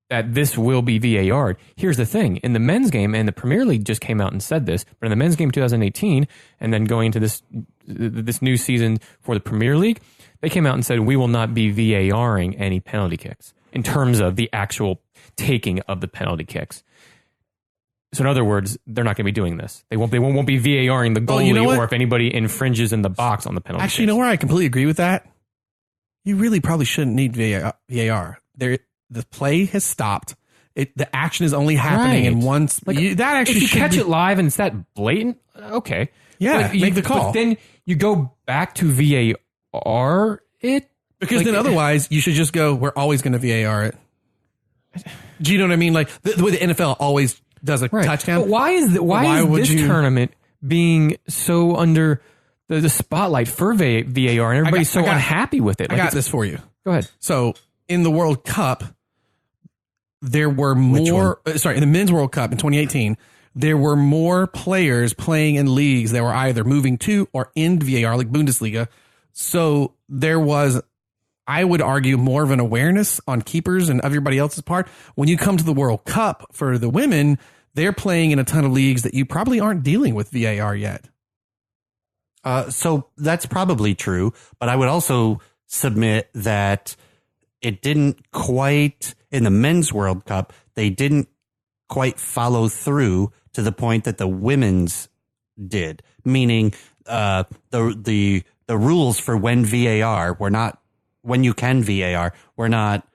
that this will be VAR'd. Here's the thing. In the men's game, and the Premier League just came out and said this, but in the men's game 2018, and then going into this new season for the Premier League, they came out and said, we will not be VARing any penalty kicks in terms of the actual taking of the penalty kicks. So in other words, they're not going to be doing this. They won't be VARing the goalie or if anybody infringes in the box on the penalty kicks. You know where I completely agree with that? You really probably shouldn't need VAR. The play has stopped. The action is only happening in one. That actually, if you catch it live and it's that blatant, okay, yeah, make the call. But then you go back to VAR it because then otherwise you should just go. We're always going to VAR it. Do you know what I mean? Like the way the NFL always does a touchdown. But why is this tournament being so under the spotlight for VAR and everybody's so unhappy with it? I got this for you. Go ahead. So in the World Cup, there were more. In the Men's World Cup in 2018, there were more players playing in leagues that were either moving to or in VAR, like Bundesliga. So there was, I would argue, more of an awareness on keepers and everybody else's part. When you come to the World Cup for the women, they're playing in a ton of leagues that you probably aren't dealing with VAR yet. So that's probably true, but I would also submit that it didn't quite, in the Men's World Cup, they didn't quite follow through to the point that the women's did. Meaning, the rules for when VAR were not, when you can VAR, were not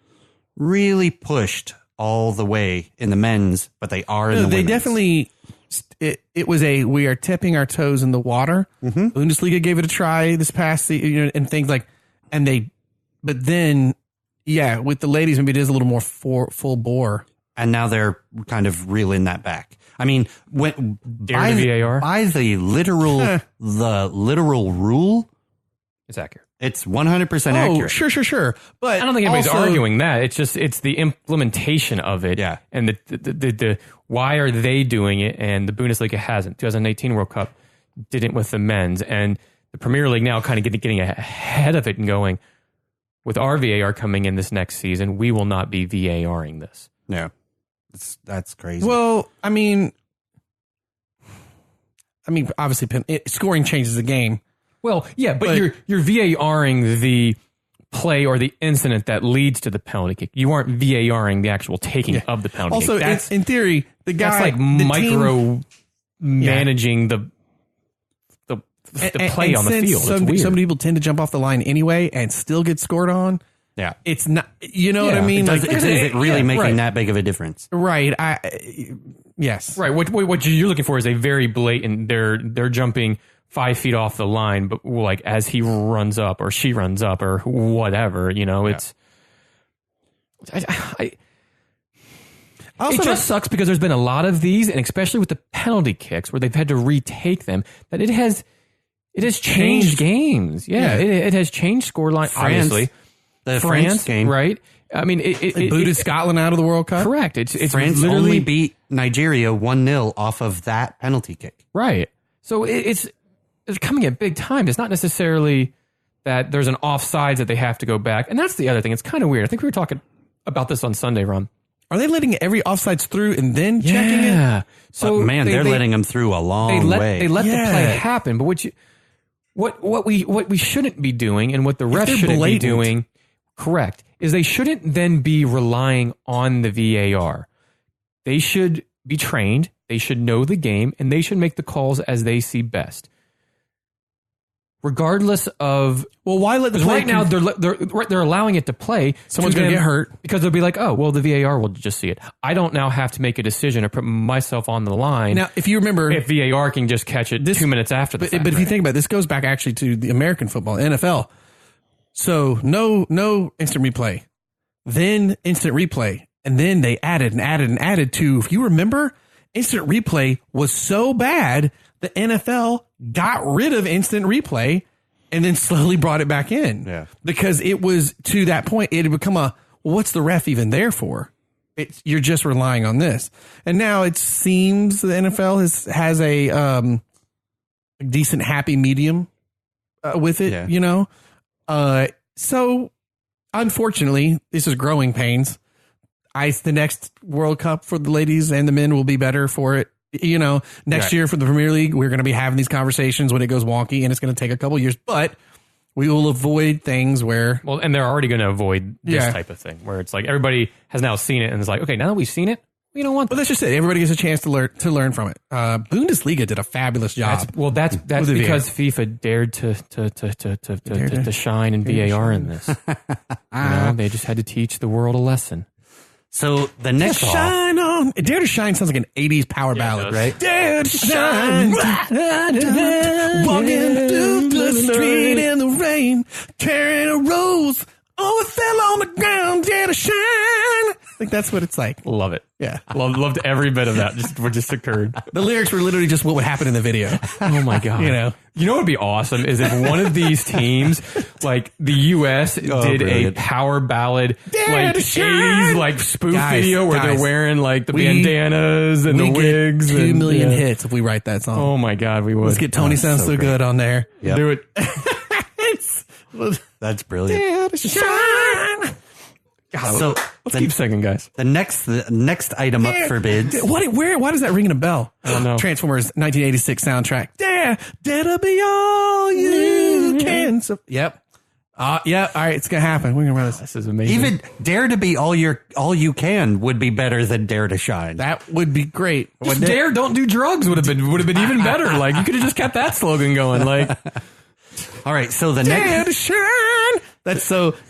really pushed all the way in the men's, but they are in the women's. They definitely, it was we are tipping our toes in the water. Mm-hmm. Bundesliga gave it a try this past season, and things like, but then, yeah, with the ladies, maybe it is a little more full bore. And now they're kind of reeling that back. I mean, by the literal rule, it's accurate. It's 100% accurate. Sure. But I don't think anybody's arguing that. It's the implementation of it. Yeah. And the why are they doing it and the Bundesliga hasn't? 2018 World Cup didn't with the men's, and the Premier League now kind of getting ahead of it and going, with our VAR coming in this next season, we will not be VARing this. Yeah. That's crazy. Well, I mean, obviously scoring changes the game. Well, yeah, but you're VARing the play or the incident that leads to the penalty kick. You aren't VARing the actual taking of the penalty kick. Also, in theory, the guy that's like micro managing the play on the field. Some people tend to jump off the line anyway and still get scored on. Yeah, it's not. You know what I mean? Is it really making that big of a difference? Right. Yes. Right. What you're looking for is a very blatant. They're jumping 5 feet off the line, but like as he runs up or she runs up or whatever, it's. It just sucks because there's been a lot of these, and especially with the penalty kicks where they've had to retake them, that it has changed games. Yeah. It has changed scoreline. Obviously, the France game, right? I mean, it booted Scotland out of the World Cup. Correct. It's France literally only beat Nigeria 1-0 off of that penalty kick. Right. So it's coming at big time. It's not necessarily that there's an offsides that they have to go back, and that's the other thing. It's kind of weird. I think we were talking about this on Sunday, Ron. Are they letting every offsides through and then checking it? Yeah. So but they're letting them through a long way. They let the play happen, but what we shouldn't be doing, and what the refs shouldn't be doing, correct, is they shouldn't then be relying on the VAR. They should be trained, they should know the game, and they should make the calls as they see best. Regardless of, well, why let the play? Right now they're allowing it to play. Someone's going to get hurt because they'll be like, oh, well, the VAR will just see it. I don't now have to make a decision or put myself on the line. Now, if you remember, if VAR can just catch it 2 minutes after the fact. But if you think about it, this goes back actually to the American football, NFL. So no instant replay, then instant replay, and then they added to. If you remember, instant replay was so bad, the NFL got rid of instant replay and then slowly brought it back in. Yeah. Because it was to that point, it had become what's the ref even there for? You're just relying on this. And now it seems the NFL has a decent happy medium with it, you know? So unfortunately, this is growing pains. The next World Cup for the ladies and the men will be better for it. You know, next year for the Premier League, we're going to be having these conversations when it goes wonky, and it's going to take a couple years, but we will avoid things where... Well, and they're already going to avoid this type of thing, where it's like everybody has now seen it, and it's like, okay, now that we've seen it, we don't want that. Well, that's just it. Everybody gets a chance to learn from it. Bundesliga did a fabulous job. That's because FIFA dared to shine in VAR in this. They just had to teach the world a lesson. So the next shine on. Dare to Shine sounds like an 80s power ballad, right? Dare to shine. Walking through the street in the rain, carrying a rose. Oh, it fell on the ground. Dare to shine. I think that's what it's like. Love it. Yeah. Loved every bit of that. Just occurred. The lyrics were literally just what would happen in the video. Oh my God. You know what would be awesome is if one of these teams, like the US, did a power ballad, like 80s, like spoof video where they're wearing like the bandanas and the wigs. 2 million hits if we write that song. Oh my God, we would. Let's get Tony Sounds So Good on there. Yep. Do it. That's brilliant. Dare to shine. God, so let's keep singing, guys. The next item up for bids. Why does that ring in a bell? I don't know. Transformers 1986 soundtrack. Dare to be all you can. So, yep. Yeah. All right, it's gonna happen. We're gonna run this. This is amazing. Even Dare to be all you can would be better than Dare to Shine. That would be great. Dare don't do drugs would have been even better. Like you could have just kept that slogan going. Like. All right, so the Dare to shine.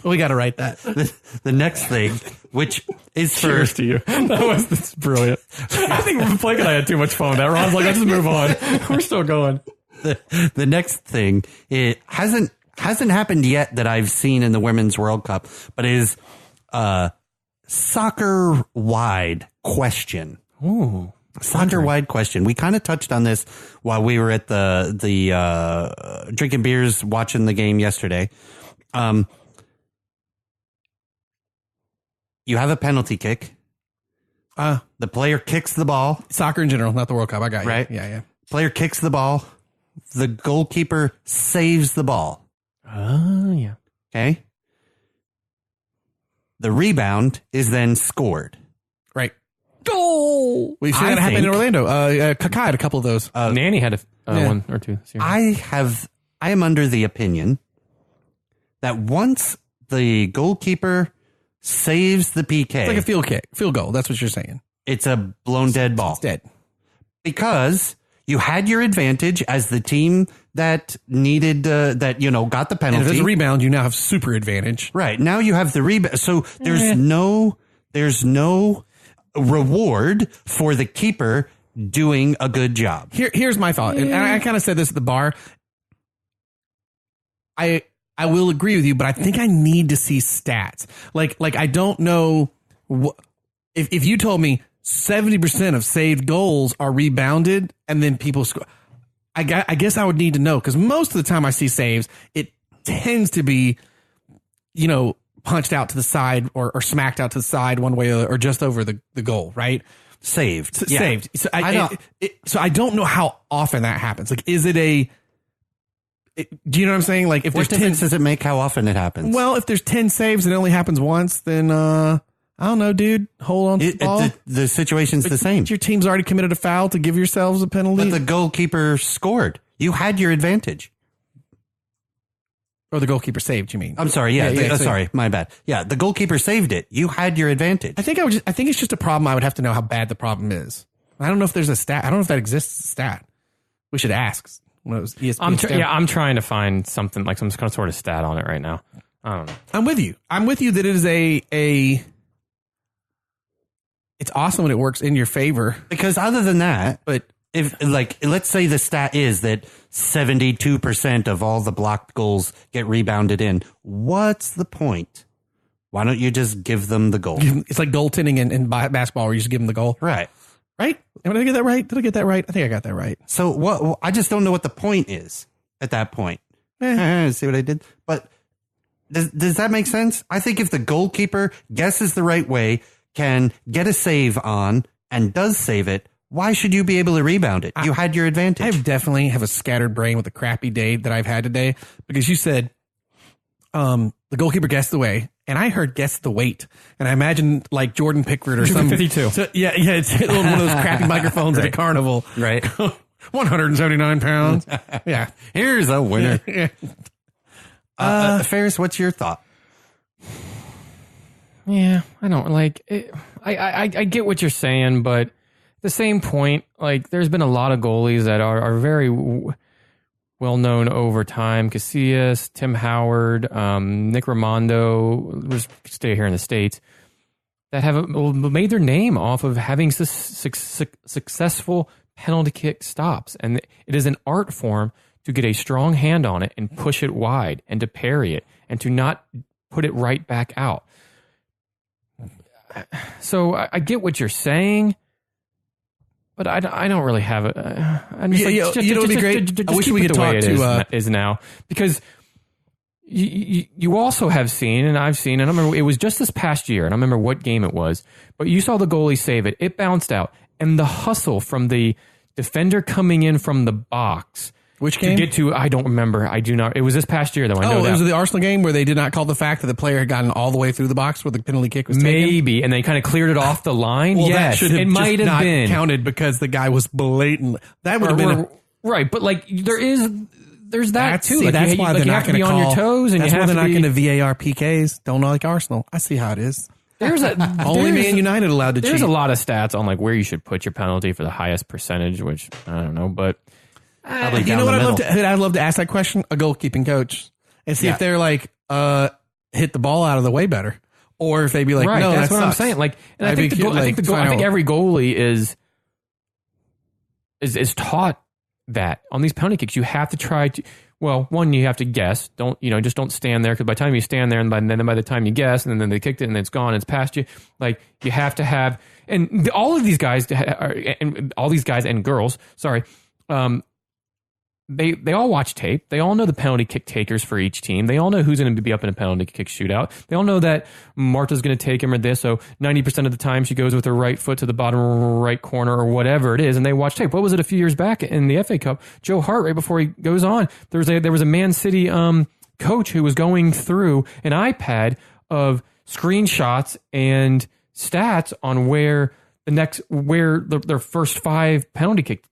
We got to write that. The next thing, which is Cheers to you. That's brilliant. I think Blake and I had too much fun with that. Ron's like, let's just move on. We're still going. The next thing, it hasn't happened yet that I've seen in the Women's World Cup, but is soccer-wide question. Ooh. Soccer-wide question. We kind of touched on this while we were at the drinking beers watching the game yesterday. You have a penalty kick. The player kicks the ball. Soccer in general, not the World Cup. I got you. Right? Yeah. Player kicks the ball. The goalkeeper saves the ball. Oh, yeah. Okay. The rebound is then scored. Right. Goal. We've seen that happen in Orlando. Kaká had a couple of those. Nanny had one or two. I am under the opinion that once the goalkeeper saves the PK, it's like a field goal. That's what you're saying. It's a blown dead ball. It's dead. Because you had your advantage as the team that needed, got the penalty. And if there's a rebound, you now have super advantage. Right. Now you have the rebound. So there's no reward for the keeper doing a good job. Here's my thought. And I kind of said this at the bar. I will agree with you, but I think I need to see stats. Like I don't know if you told me 70% of saved goals are rebounded and then people score. I guess I would need to know, because most of the time I see saves, it tends to be, punched out to the side or smacked out to the side one way or just over the goal, right? Saved. Saved. So I don't know how often that happens. Like, is it do you know what I'm saying? Like, if what there's difference does it make how often it happens? Well, if there's 10 saves and it only happens once, then I don't know, dude. Hold on to the ball. The situation's the same. Your team's already committed a foul to give yourselves a penalty. But the goalkeeper scored. You had your advantage. Or the goalkeeper saved, you mean? I'm sorry. Yeah. Sorry. My bad. Yeah. The goalkeeper saved it. You had your advantage. I think it's just a problem. I would have to know how bad the problem is. I don't know if there's a stat. I don't know if that exists a stat. We should ask. I'm trying to find something like some sort of stat on it right now. I don't know. I'm with you. That it is it's awesome when it works in your favor. Because other than that, but if let's say the stat is that 72% of all the blocked goals get rebounded in, what's the point? Why don't you just give them the goal? It's like goaltending in basketball where you just give them the goal. Right. Right? Did I get that right? I think I got that right. So what? I just don't know what the point is at that point. See what I did? But does that make sense? I think if the goalkeeper guesses the right way, can get a save on, and does save it, why should you be able to rebound it? You had your advantage. I definitely have a scattered brain with a crappy day that I've had today, because you said the goalkeeper guessed the way, and I heard guess the weight, and I imagine like Jordan Pickford or something. 52. So, yeah, it's one of those crappy microphones at a carnival. Right. 179 pounds. Yeah. Here's a winner. Ferris, what's your thought? Yeah, I don't like it. I get what you're saying, but at the same point, like there's been a lot of goalies that are very well known over time. Casillas, Tim Howard, Nick Raimondo, just stay here in the States, that have made their name off of having successful penalty kick stops. And it is an art form to get a strong hand on it and push it wide and to parry it and to not put it right back out. So I get what you're saying, but I don't really have it. I'm just you know, it'd be great. I wish we could talk to is now, because you also have seen, and I've seen, and I remember it was just this past year, and I remember what game it was, but you saw the goalie save it. It bounced out, and the hustle from the defender coming in from the box. Which game? To get to, I don't remember. I do not. It was this past year, though. I know it was the Arsenal game where they did not call the fact that the player had gotten all the way through the box where the penalty kick was taken? Maybe, and they kind of cleared it off the line. Well, yes, that should have it might have not been counted because the guy was blatant. That would have been right, but like there's that too. See, like, that's why they're not going to be on your toes, and that's you have why they're to not going to VAR PKs. Don't like Arsenal. I see how it is. Only Man United allowed to cheat. There's a lot of stats on like where you should put your penalty for the highest percentage, which I don't know, but. You know what I'd love to ask that question? A goalkeeping coach, and see if they're like, hit the ball out of the way better, or if they'd be like, right, no, that's that what sucks. I'm saying. Like, and I think every goalie is taught that on these penalty kicks, you have to try to. Well, one, you have to guess. Don't stand there, because by the time you stand there, and then by the time you guess, and then they kicked it and it's gone, it's past you. Like, you have to have, and all of these guys and all these guys and girls, sorry. They all watch tape. They all know the penalty kick takers for each team. They all know who's going to be up in a penalty kick shootout. They all know that Marta's going to take him or this. So 90% of the time she goes with her right foot to the bottom right corner or whatever it is, and they watch tape. What was it a few years back in the FA Cup? Joe Hart, right before he goes on, there was a Man City coach who was going through an iPad of screenshots and stats on where their first 5 penalty kick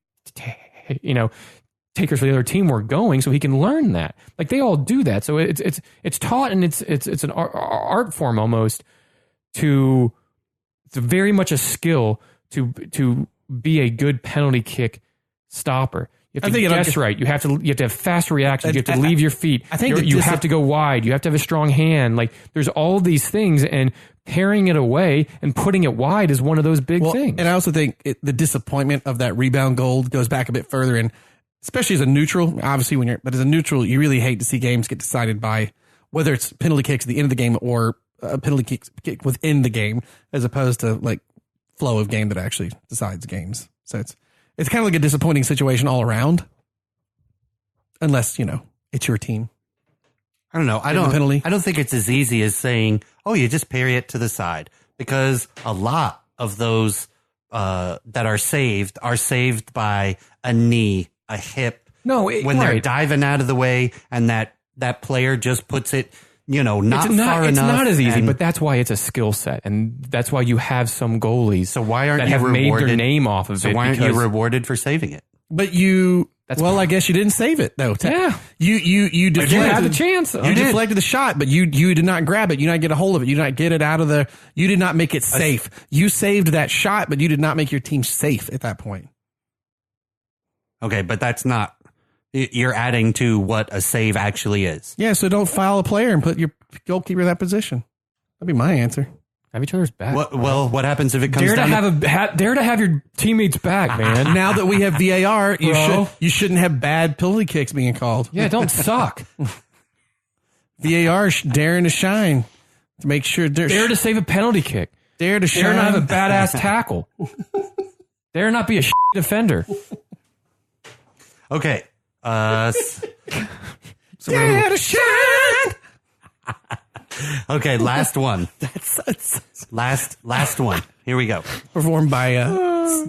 takers for the other team were going, so he can learn that. Like, they all do that. So it's taught, and it's an art form almost. It's very much a skill to be a good penalty kick stopper. You have to guess right. You have to have fast reactions. You have to leave your feet. I think you have to go wide. You have to have a strong hand. Like, there's all these things, and parrying it away and putting it wide is one of those big things. And I also think the disappointment of that rebound goal goes back a bit further, and especially as a neutral, obviously but as a neutral, you really hate to see games get decided by whether it's penalty kicks at the end of the game or a penalty kick within the game, as opposed to like flow of game that actually decides games. So it's kind of like a disappointing situation all around, unless, it's your team. I don't know. I don't think it's as easy as saying, oh, you just parry it to the side, because a lot of those that are saved by a knee, a hip. No, when they're diving out of the way, and that player just puts it not far enough. It's not as easy, but that's why it's a skill set, and that's why you have some goalies. So why aren't that you have rewarded? made their name off of it? So why aren't you rewarded for saving it? But I guess you didn't save it though. Yeah, you deflected. You had the chance. You deflected the shot, but you did not grab it. You did not get a hold of it. You did not get it out of the. You did not make it safe. You saved that shot, but you did not make your team safe at that point. Okay, but that's not. You're adding to what a save actually is. Yeah, so don't foul a player and put your goalkeeper in that position. That'd be my answer. Have each other's back. What happens if it comes down dare to have your teammates back, man? Now that we have VAR, you shouldn't have bad penalty kicks being called. Yeah, don't suck. VAR daring to shine to make sure dare to save a penalty kick. Dare to shine. Dare not have a badass tackle. Dare not be a defender. Okay. Dare to shine. Okay, last one. Last one. Here we go. Performed by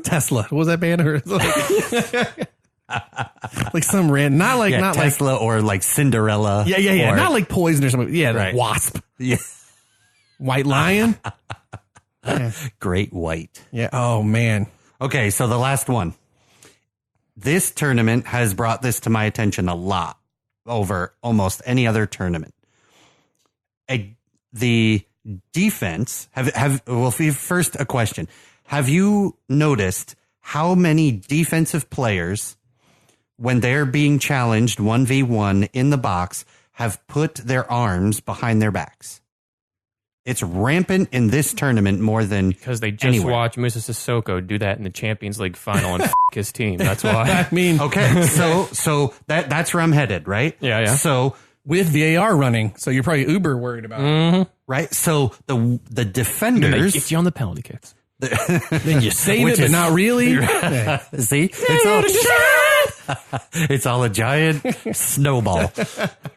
Tesla. What was that band? Or like some random, not like Tesla or like Cinderella. Yeah. Not like Poison or something. Yeah, right. Like Wasp. Yeah. White Lion. Yeah. Great White. Yeah. Oh man. Okay, so the last one. This tournament has brought this to my attention a lot over almost any other tournament. The defense first a question. Have you noticed how many defensive players, when they're being challenged 1v1 in the box, have put their arms behind their backs? It's rampant in this tournament more than because they just anywhere. watched Musa Sissoko do that in the Champions League final and his team. That's why. I mean, okay, so that's where I'm headed, right? Yeah. So with VAR running, so you're probably uber worried about it, right? So the defenders get you on the penalty kicks. Then you save it, but not really. Yeah. See, it's all a giant snowball,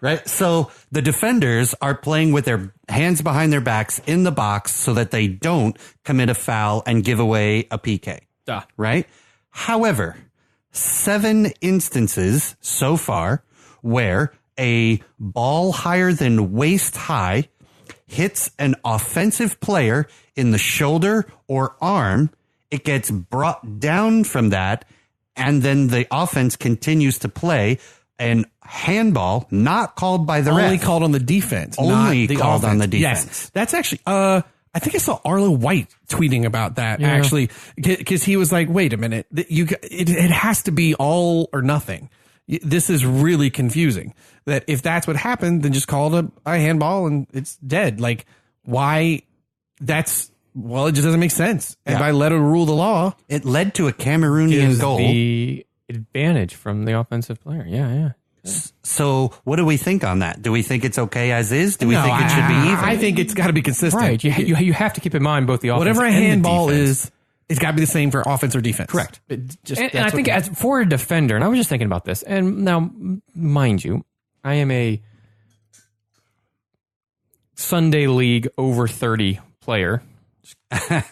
right? So the defenders are playing with their hands behind their backs in the box so that they don't commit a foul and give away a PK, right? However, 7 instances so far where a ball higher than waist high hits an offensive player in the shoulder or arm, it gets brought down from that, and then the offense continues to play. And handball, not called by the ref. Only called on the defense. Only not the called offense. on the defense. Yes, that's actually, I think I saw Arlo White tweeting about that, actually, because he was like, wait a minute, it has to be all or nothing. This is really confusing. That if that's what happened, then just call it a handball and it's dead. Like, why? It just doesn't make sense. And by let it rule the law, it led to a Cameroonian goal. The advantage from the offensive player. Yeah. So what do we think on that? Do we think it's okay as is? Do we think it should be even? I think it's got to be consistent. Right. You have to keep in mind both the offense whatever a and handball the defense. is, it's got to be the same for offense or defense. Correct. And I think as for a defender, and I was just thinking about this, and now, mind you, I am a Sunday League over 30 player.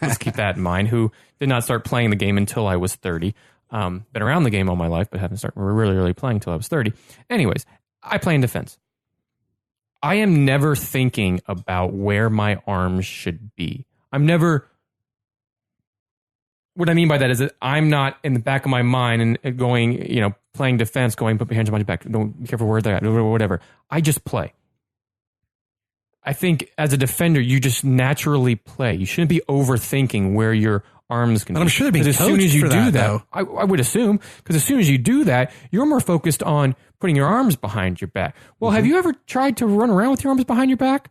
Let's keep that in mind, who did not start playing the game until I was 30. Been around the game all my life, but haven't started really playing until I was 30. Anyways, I play in defense. I am never thinking about where my arms should be. I'm never... What I mean by that is that I'm not in the back of my mind and going, playing defense, going, put your hands behind your back. Don't be careful where they're at, or whatever. I just play. I think as a defender, you just naturally play. You shouldn't be overthinking where your arms can be. I'm sure they're being coached as soon as you for do that, I would assume, because as soon as you do that, you're more focused on putting your arms behind your back. Well, have you ever tried to run around with your arms behind your back?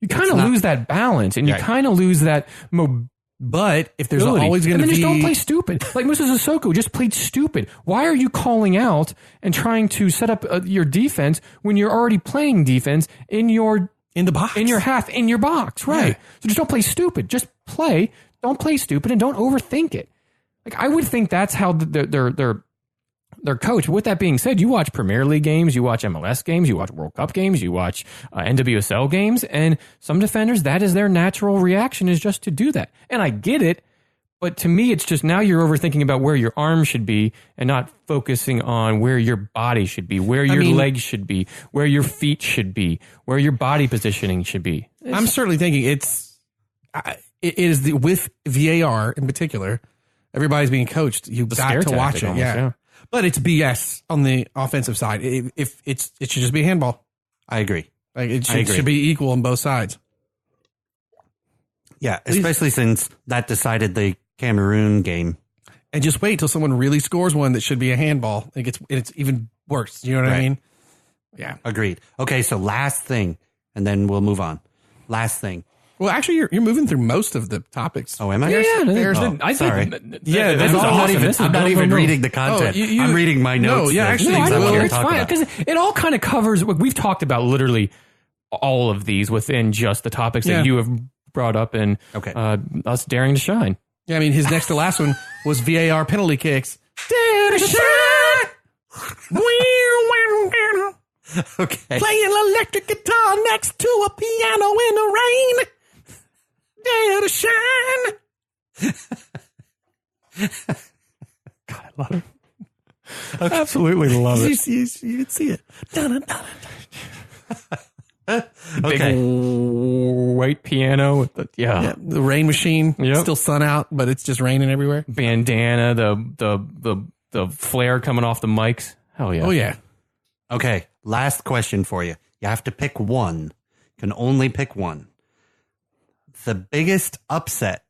You kind of lose that balance, and you kind of lose that mobility. But if there's always going to be... just don't play stupid. Like Musa Sissoko just played stupid. Why are you calling out and trying to set up your defense when you're already playing defense in the box, in your half, in your box, right? Yeah. So just don't play stupid. Just play. Don't play stupid and don't overthink it. Like, I would think that's how they're coached. With that being said, you watch Premier League games, you watch MLS games, you watch World Cup games, you watch NWSL games, and some defenders, that is their natural reaction, is just to do that. And I get it, But to me, it's just now you're overthinking about where your arm should be and not focusing on where your body should be, where your legs should be, where your feet should be, where your body positioning should be. I'm certainly thinking it is with VAR in particular. Everybody's being coached. You've got to watch it. Almost, yeah. But it's BS on the offensive side. If it should just be a handball. I agree. Like it should be equal on both sides. Yeah, especially since that decided the Cameroon game. And just wait till someone really scores one that should be a handball. It's even worse. You know what I mean? Yeah. Agreed. Okay, so last thing, and then we'll move on. Last thing. Well, actually, you're moving through most of the topics. Oh, am I? Sorry. I'm not even reading the content. I'm reading my notes. No, yeah, actually, it's fine because it all kind of covers. We've talked about literally all of these within just the topics that you have brought up and us daring to shine. Yeah, I mean, his next to last one was VAR penalty kicks. Dare to shine. Okay. Playing electric guitar next to a piano in the rain. Dare to shine. God, I love it. I absolutely love it. You can see it. Big white piano with the rain machine. Still sun out, but it's just raining everywhere. Bandana, the flare coming off the mics. Hell yeah. Oh yeah. Okay, last question for you. You have to pick one. You can only pick one. The biggest upset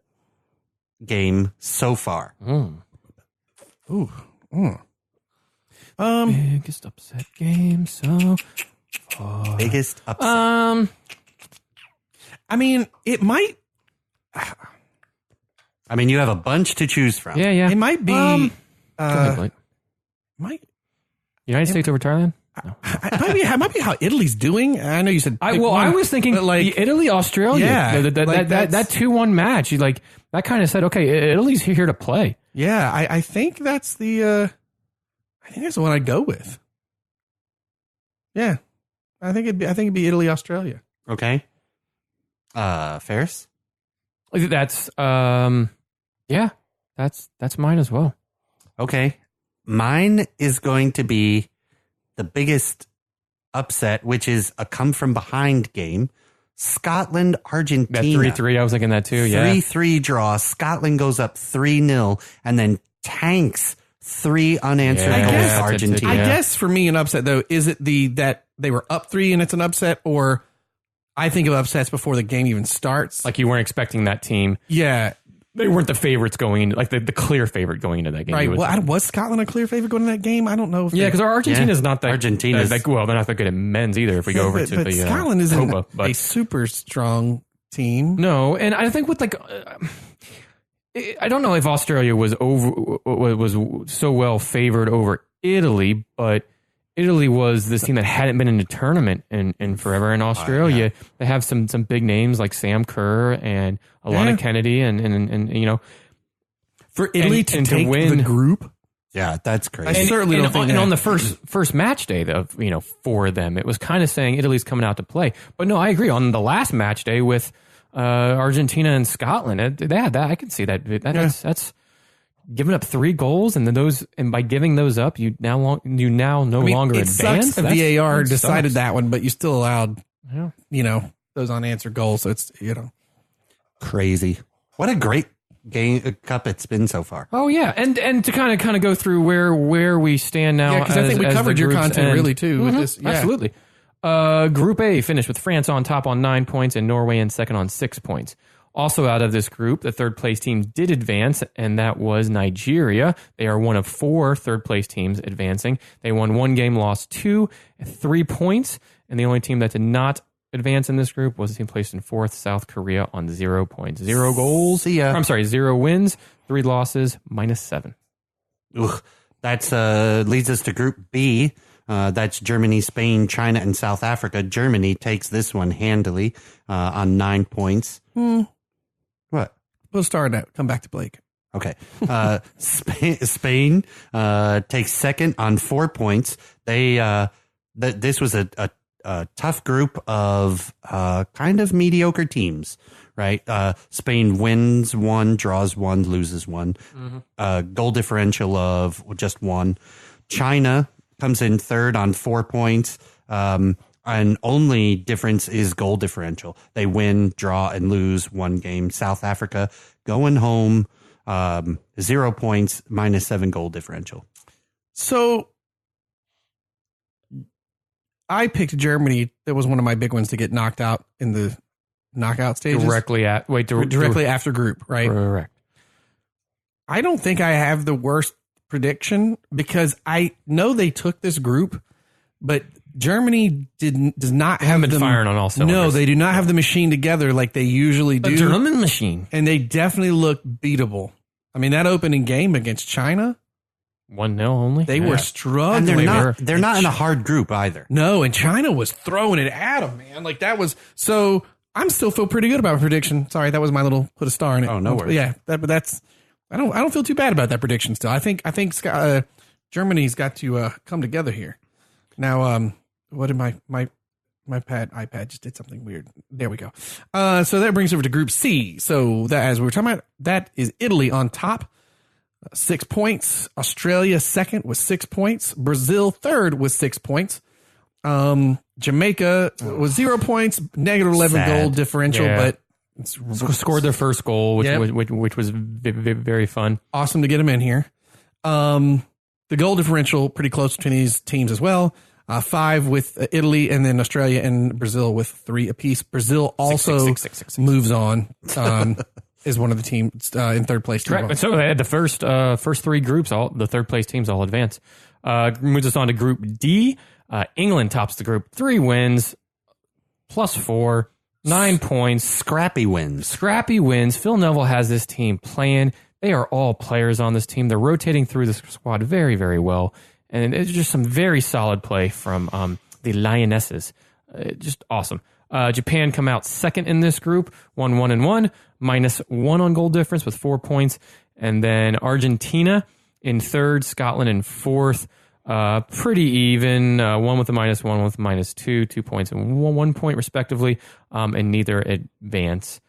game so far. Biggest upset game so far. Biggest upset. I mean, it might. I mean, you have a bunch to choose from. Yeah. It might be. Go ahead, Blake. United States over Thailand? No. It might be how Italy's doing. I know you said. I was thinking like the Italy-Australia. Yeah, that 2-1 match. Like that kind of said, okay, Italy's here to play. Yeah, I think that's the. I think that's the one I'd go with. Yeah, I think it'd be Italy-Australia. Okay. Ferris? That's that's mine as well. Okay. Mine is going to be the biggest upset, which is a come from behind game. Scotland, Argentina. That 3-3, I was thinking that too. Yeah. 3-3 draw. Scotland goes up 3-0 and then tanks 3 unanswered goals. Argentina. I guess for me, an upset though, is it that they were up 3 and it's an upset, or I think of upsets before the game even starts. Like you weren't expecting that team. Yeah. They weren't the favorites going into, like the clear favorite going into that game. Right. Well, was Scotland a clear favorite going into that game? I don't know. Because our Argentina's not that. Argentina's they're not that good at men's either. If we go over to the Scotland isn't Copa, a super strong team. No, and I think with I don't know if Australia was so well favored over Italy, but Italy was this team that hadn't been in a tournament in forever. In Australia, they have some big names like Sam Kerr and Alana Kennedy, and you know, for Italy to take win the group. Yeah, that's crazy. I certainly don't think that. And on the first match day for them, it was kind of saying Italy's coming out to play. But no, I agree. On the last match day with Argentina and Scotland, I can see that. That's giving up 3 goals, and then by giving those up, you now no longer advance. Sucks VAR decided that one, but you still allowed those unanswered goals. So it's crazy. What a great game cup it's been so far. Oh yeah, and to kind of go through where we stand now. Yeah, because I think we covered your content really too with this. Yeah. Absolutely. Group A finished with France on top on 9 points and Norway in second on 6 points. Also out of this group, the third place team did advance, and that was Nigeria. They are one of 4 third place teams advancing. They won 1 game, lost 2, 3 points, and the only team that did not advance in this group was the team placed in 4th, South Korea, on 0 points. 0 goals. 0 wins, 3 losses, -7. Ugh. That's leads us to Group B. That's Germany, Spain, China, and South Africa. Germany takes this one handily on 9 points. What? We'll start out. Come back to Blake. Okay. Spain takes second on 4 points. They this was a tough group of kind of mediocre teams. right? Spain wins 1, draws 1, loses 1. Goal differential of just 1. China comes in third on 4 points. And only difference is goal differential. They win, draw, and lose 1 game. South Africa going home, 0 points, -7 goal differential. So I picked Germany. That was one of my big ones to get knocked out in the knockout stages. Directly after group, right? Correct. I don't think I have the worst prediction because I know they took this group, but Germany does not have been firing on all cylinders. No, they do not have the machine together like they usually do. A German machine. And they definitely look beatable. I mean, that opening game against China, 1-0 only. They were struggling. And they're not in a hard group either. No, and China was throwing it at them, man. Like that was so. I'm still feel pretty good about my prediction. Sorry, that was my little put a star in it. Oh, no worries. Yeah, but that's. I don't feel too bad about that prediction. Still, I think Germany's got to come together here. Now, what did my iPad just did something weird. There we go. So that brings us over to Group C. So that, as we were talking about, that is Italy on top, 6 points. Australia second with 6 points. Brazil third with 6 points. Jamaica was 0 points, -11 goal differential, but scored their first goal, which was very fun. Awesome to get them in here. The goal differential pretty close between these teams as well. 5 with Italy, and then Australia and Brazil with 3 apiece. Brazil also moves on. Is one of the teams in third place. Correct. So the first 3 groups, the third place teams all advance. Moves us on to Group D. England tops the group, 3 wins, +4, 9 points. Scrappy wins. Phil Neville has this team playing. They are all players on this team. They're rotating through the squad very, very well. And it's just some very solid play from the Lionesses. Just awesome. Japan come out second in this group, 1-1-1, -1 on goal difference with 4 points. And then Argentina in third, Scotland in fourth. Pretty even, 1 with a -1, 1 with a -2, 2 points and 1 point respectively. And neither advance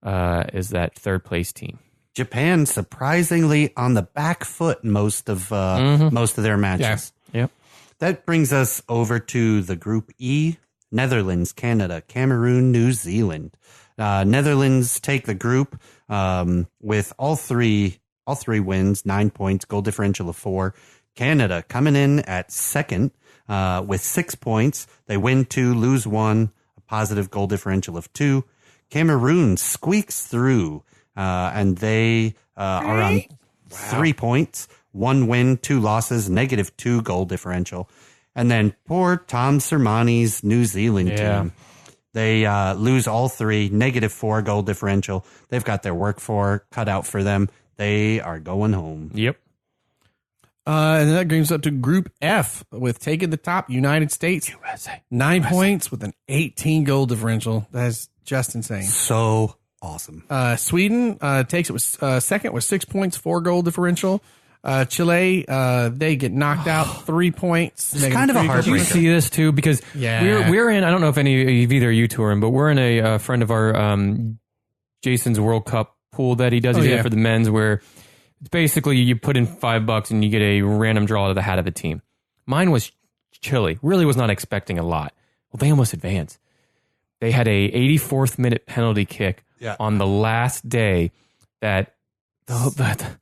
is that third place team. Japan surprisingly on the back foot most of their matches. Yeah. Yep. That brings us over to the Group E: Netherlands, Canada, Cameroon, New Zealand. Netherlands take the group with all three wins, 9 points, goal differential of 4. Canada coming in at second with 6 points. They win 2, lose 1, a positive goal differential of 2. Cameroon squeaks through, and they are on 3 points, 1 win, 2 losses, -2 goal differential. And then poor Tom Sermani's New Zealand team. They lose all 3, -4 goal differential. They've got their work cut out for them. They are going home. Yep. And that brings up to Group F with taking the top, United States. USA. 9 points with an 18 goal differential. That's just insane. So awesome. Sweden takes it with second with 6 points, 4 goal differential. Chile, they get knocked out, 3 points. It's kind of a heartbreaker. You see this too, because we're in, I don't know if any of either you two are in, but we're in a friend of our, Jason's World Cup pool that he does. He did for the men's, where it's basically you put in $5 and you get a random draw to the hat of a team. Mine was Chile. Really was not expecting a lot. Well, they almost advanced. They had a 84th minute penalty kick on the last day that it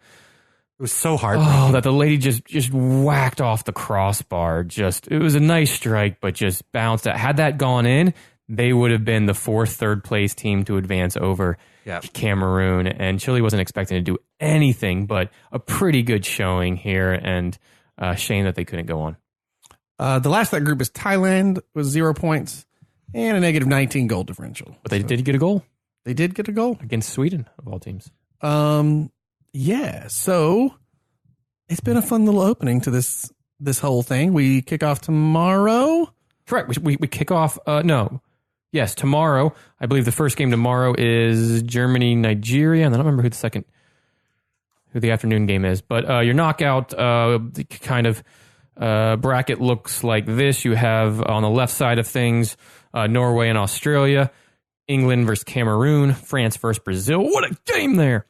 was so heartbreaking. Oh, that the lady just whacked off the crossbar. It was a nice strike, but just bounced out. Had that gone in, they would have been the third place team to advance over Cameroon. And Chile wasn't expecting to do anything but a pretty good showing here, and shame that they couldn't go on. The last of that group is Thailand with 0 points and a -19 goal differential. But they did get a goal. They did get a goal against Sweden, of all teams. Yeah, so it's been a fun little opening to this whole thing. We kick off tomorrow. Correct. We kick off. Yes, tomorrow. I believe the first game tomorrow is Germany, Nigeria, and I don't remember who the afternoon game is. But your knockout kind of bracket looks like this. You have on the left side of things Norway and Australia. England versus Cameroon, France versus Brazil. What a game there!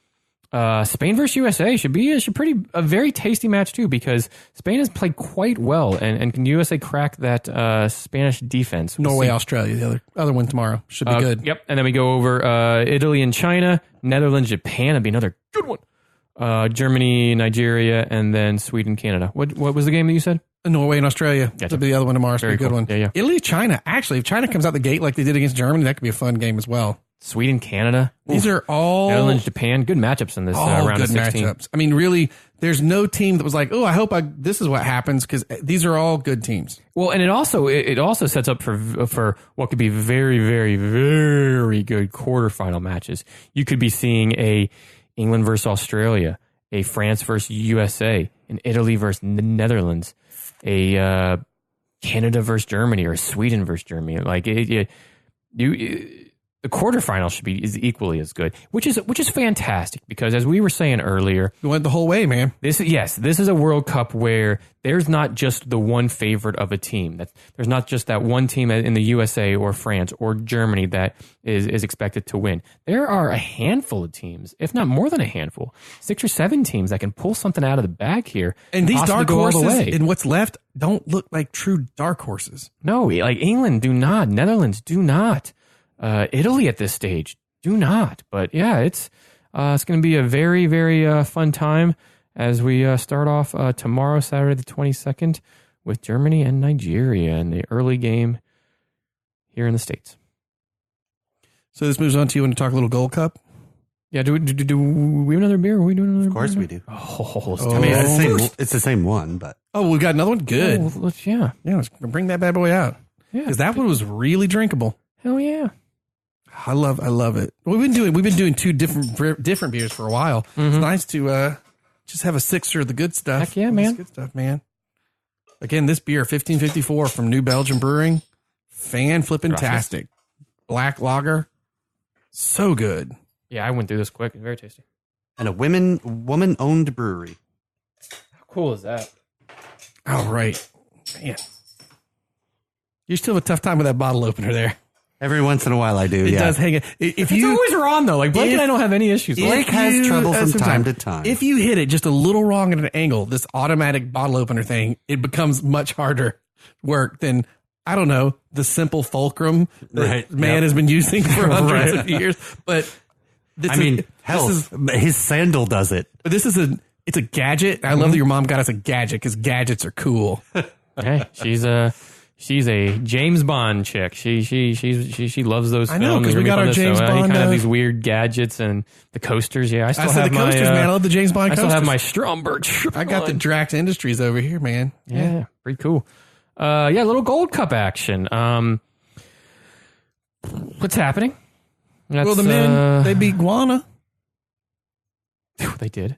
Spain versus USA should be a very tasty match too, because Spain has played quite well, and can USA crack that Spanish defense? Norway, Australia, the other one tomorrow should be good. Yep, and then we go over Italy and China, Netherlands, Japan. That'd be another good one. Germany, Nigeria, and then Sweden, Canada. What was the game that you said? Norway and Australia. Gotcha. That'll be the other one tomorrow. Very good one. Yeah. Italy, China. Actually, if China comes out the gate like they did against Germany, that could be a fun game as well. Sweden, Canada. These are all Netherlands, Japan. Good matchups in this round good of 16. matchups. I mean, really, there's no team that was like, oh, I hope this is what happens, because these are all good teams. Well, and it also sets up for what could be very, very, very good quarterfinal matches. You could be seeing a England versus Australia, a France versus USA, an Italy versus the Netherlands, a Canada versus Germany, or Sweden versus Germany. Like the quarterfinal is equally as good, which is fantastic, because as we were saying earlier, we went the whole way, man. This is a World Cup where there's not just the one favorite of a team. There's not just that one team in the USA or France or Germany that is expected to win. There are a handful of teams, if not more than a handful, 6 or 7 teams that can pull something out of the bag here. And these dark horses and in what's left don't look like true dark horses. No, like England do not, Netherlands do not. Italy at this stage do not, but yeah, it's going to be a very, very fun time as we start off tomorrow, Saturday the 22nd, with Germany and Nigeria in the early game here in the States. So this moves on to you want to talk a little Gold Cup? Yeah, do we have another beer? Are we doing another? Of course beer? we do. I mean, it's the same one, but we got another one. Good. Let's bring that bad boy out. Yeah, because that one was really drinkable. Hell yeah. I love it. We've been doing 2 different beers for a while. Mm-hmm. It's nice to just have a sixer of the good stuff. Heck yeah, man. Good stuff, man. Again, this beer, 1554 from New Belgium Brewing, fan-flippin-tastic. Black lager, so good. Yeah, I went through this quick. It's very tasty. And a woman-owned brewery. How cool is that? All right, man. You still have a tough time with that bottle opener there. Every once in a while I do, It does hang it. It's always wrong, though. Like, Blake and I don't have any issues. Blake has trouble from time to time. If you hit it just a little wrong at an angle, this automatic bottle opener thing, it becomes much harder work than, I don't know, the simple fulcrum that man has been using for hundreds of years. But his sandal does it. But it's a gadget. I love that your mom got us a gadget, because gadgets are cool. Hey, she's a James Bond chick. She loves those films. I know, because we got our James Bond. Any kind of these weird gadgets and the coasters. Yeah, I still have the coasters, man. I love the James Bond coasters. I still have my Stromberg. I got the Drax Industries over here, man. Yeah, pretty cool. A little Gold Cup action. What's happening? Well, the men, they beat Guana. They did.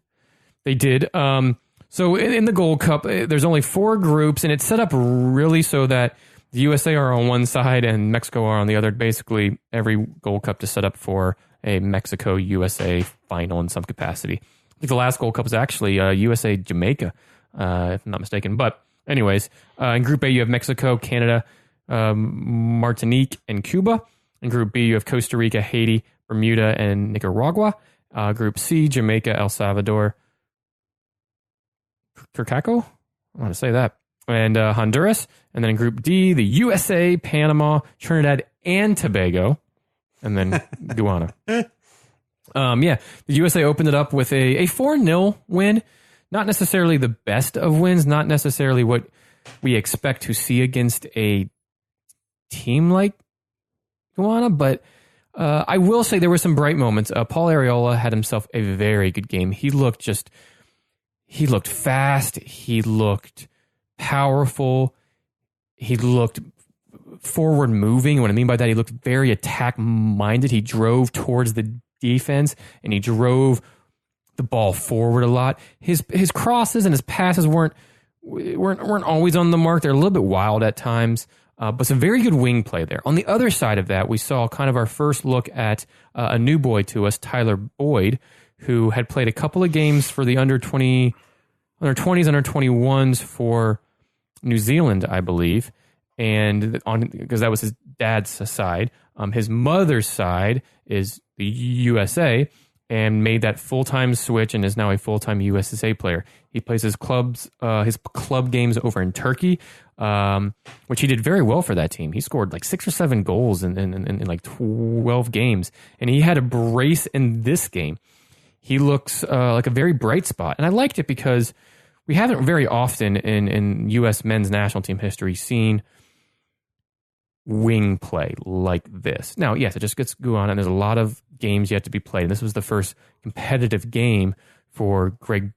So in the Gold Cup, there's only 4 groups, and it's set up really so that the USA are on one side and Mexico are on the other. Basically, every Gold Cup is set up for a Mexico-USA final in some capacity. I think the last Gold Cup was actually USA-Jamaica, if I'm not mistaken. But anyways, in Group A, you have Mexico, Canada, Martinique, and Cuba. In Group B, you have Costa Rica, Haiti, Bermuda, and Nicaragua. Group C, Jamaica, El Salvador, Curacao, I want to say that, and Honduras. And then in Group D, the USA, Panama, Trinidad, and Tobago, and then Guyana. The USA opened it up with a 4-0 win. Not necessarily the best of wins, not necessarily what we expect to see against a team like Guyana, but I will say there were some bright moments. Paul Arriola had himself a very good game. He looked fast. He looked powerful. He looked forward moving. What I mean by that, he looked very attack minded. He drove towards the defense and he drove the ball forward a lot. His crosses and his passes weren't always on the mark. They're a little bit wild at times, but some very good wing play there. On the other side of that, we saw kind of our first look at a new boy to us, Tyler Boyd, who had played a couple of games for the under 20s, under 21s for New Zealand, I believe. and because that was his dad's side. His mother's side is the USA, and made that full-time switch and is now a full-time USSA player. He plays his club games over in Turkey, which he did very well for that team. He scored like 6 or 7 goals in like 12 games, and he had a brace in this game. He looks like a very bright spot, and I liked it because we haven't very often in U.S. men's national team history seen wing play like this. Now, yes, it just gets go on, and there's a lot of games yet to be played. This was the first competitive game for Greg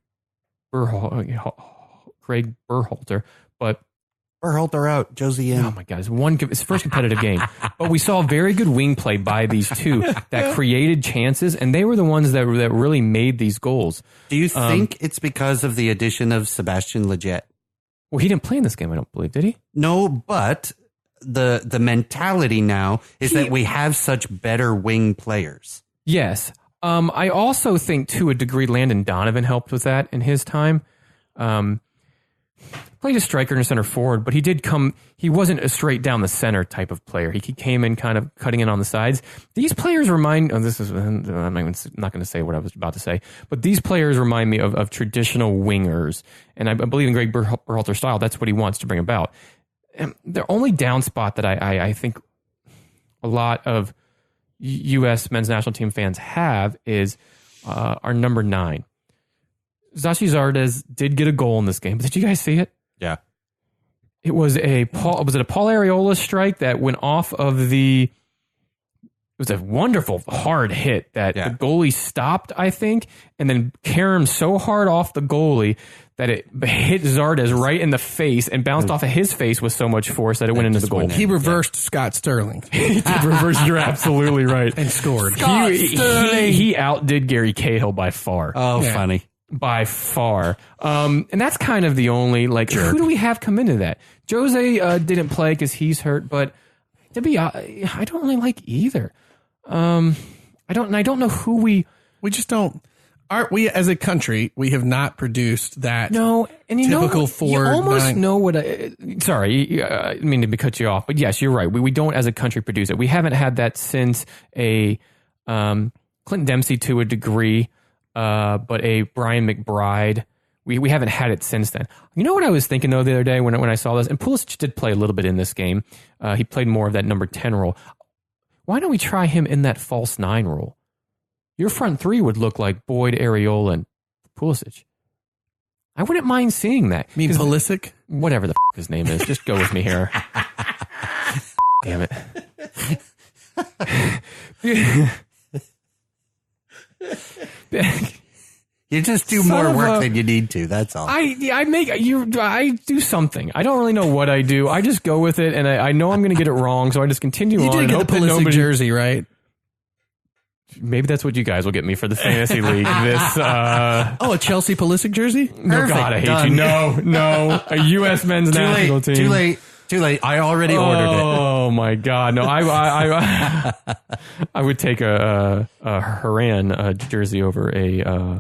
Berhalter, but Berhalter out, Josie in. Oh my God, it's first competitive game. But we saw very good wing play by these two that created chances, and they were the ones that really made these goals. Do you think it's because of the addition of Sebastian Lletget? Well, he didn't play in this game, I don't believe, did he? No, but the mentality now is that we have such better wing players. Yes. I also think to a degree Landon Donovan helped with that in his time. Played a striker and a center forward, but he wasn't a straight down the center type of player. He came in kind of cutting in on the sides. These players I'm not going to say what I was about to say, but these players remind me of traditional wingers. And I believe in Greg Berhalter's style, that's what he wants to bring about. And the only down spot that I think a lot of U.S. men's national team fans have is our number 9. Zashi Zardes did get a goal in this game, but did you guys see it? Yeah. It was a Paul Arriola strike that went off of it was a wonderful hard hit that the goalie stopped, I think, and then caromed so hard off the goalie that it hit Zardes right in the face and bounced off of his face with so much force that it went into the goal. He reversed Scott Sterling. He did reverse. You're absolutely right. And scored. He outdid Gary Cahill by far. Oh, funny. By far. And that's kind of the only, who do we have come into that? Jose didn't play because he's hurt, but to be I don't really like either. I don't know who we just don't. Aren't we, as a country, we have not produced that typical 4-9. You almost know what sorry, I didn't mean to cut you off, but yes, you're right. We don't, as a country, produce it. We haven't had that since a Clinton Dempsey to a degree, but a Brian McBride. We haven't had it since then. You know what I was thinking, though, the other day when I saw this? And Pulisic did play a little bit in this game. He played more of that number 10 role. Why don't we try him in that false 9 role? Your front 3 would look like Boyd, Arriola, and Pulisic. I wouldn't mind seeing that. You mean Pulisic? Whatever the his name is. Just go with me here. Damn it. You just do more work than you need to. That's all. I do something. I don't really know what I do. I just go with it, and I know I'm going to get it wrong, so I just continue on. You did get the Pulisic jersey, right? Maybe that's what you guys will get me for the fantasy league. A Chelsea Pulisic jersey? No, God, I hate you. No, a U.S. men's national team. Too late. I already ordered it. Oh my God, no! I would take a Haran jersey over a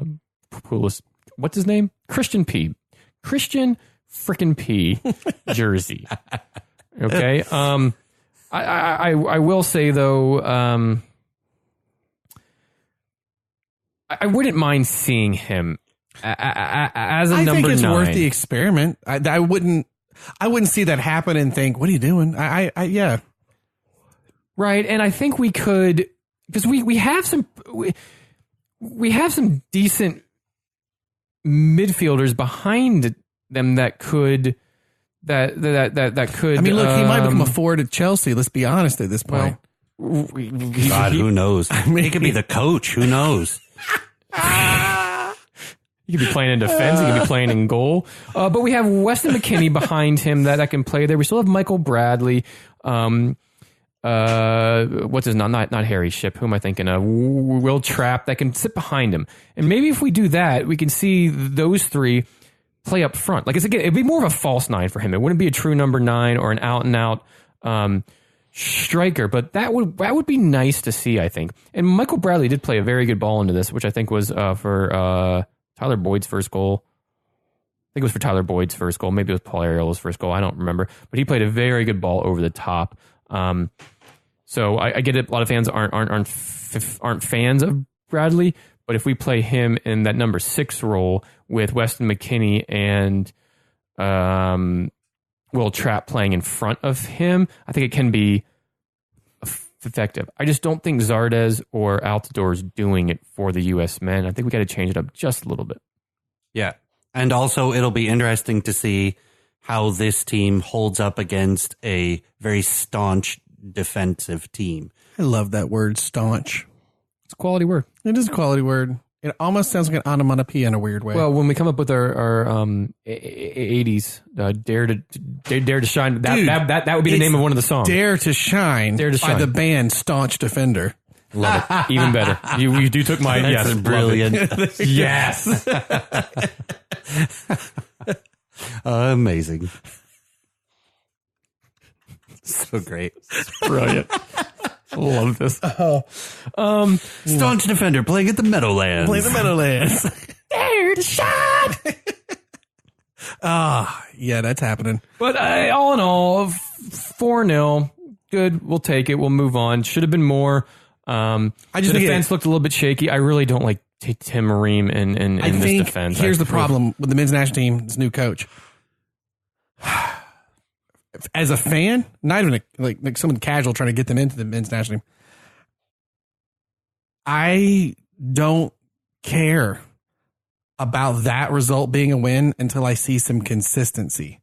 Pulisic. What's his name? Christian frickin' P jersey. Okay. I will say though. I wouldn't mind seeing him as a number 9. I think it's worth the experiment. I wouldn't see that happen and think, what are you doing? Yeah. Right. And I think we could, because we have some decent midfielders behind them that could. I mean, look, he might become a forward at Chelsea. Let's be honest at this point. God, who knows? He could be the coach. Who knows? He could be playing in defense. He could be playing in goal. But we have Weston McKennie behind him that can play there. We still have Michael Bradley. What's his name? Not Harry Shipp. Who am I thinking of? Will Trapp that can sit behind him. And maybe if we do that, we can see those 3 play up front. Like it'd be more of a false 9 for him. It wouldn't be a true number 9 or an out and out striker, but that would be nice to see, I think. And Michael Bradley did play a very good ball into this, which I think was for Tyler Boyd's first goal. think it was for Tyler Boyd's first goal. Maybe it was Paul Ariel's first goal. I don't remember. But he played a very good ball over the top. So I get it. A lot of fans aren't fans of Bradley. But if we play him in that number 6 role with Weston McKennie and Will Trapp playing in front of him, I think it can be effective. I just don't think Zardes or Altidore is doing it for the U.S. men. I think we got to change it up just a little bit. Yeah. And also it'll be interesting to see how this team holds up against a very staunch defensive team. I love that word, staunch. It's a quality word. It is a quality word. It almost sounds like an onomatopoeia in a weird way. Well, when we come up with our 80s, dare to shine, that would be the name of one of the songs. Dare to Shine, by the band Staunch Defender. Love it. Even better. You took my yes. Brilliant. Yes. Amazing. So great. Brilliant. Love this. Staunch Defender playing at the Meadowlands. Play the Meadowlands. Dare to shine. Yeah, that's happening. But all in all, 4-0. Good. We'll take it. We'll move on. Should have been more. The defense looked a little bit shaky. I really don't like Tim Ream in this defense. Here's the problem with the men's national team, this new coach. As a fan, not even like someone casual trying to get them into the men's national team, I don't care about that result being a win until I see some consistency.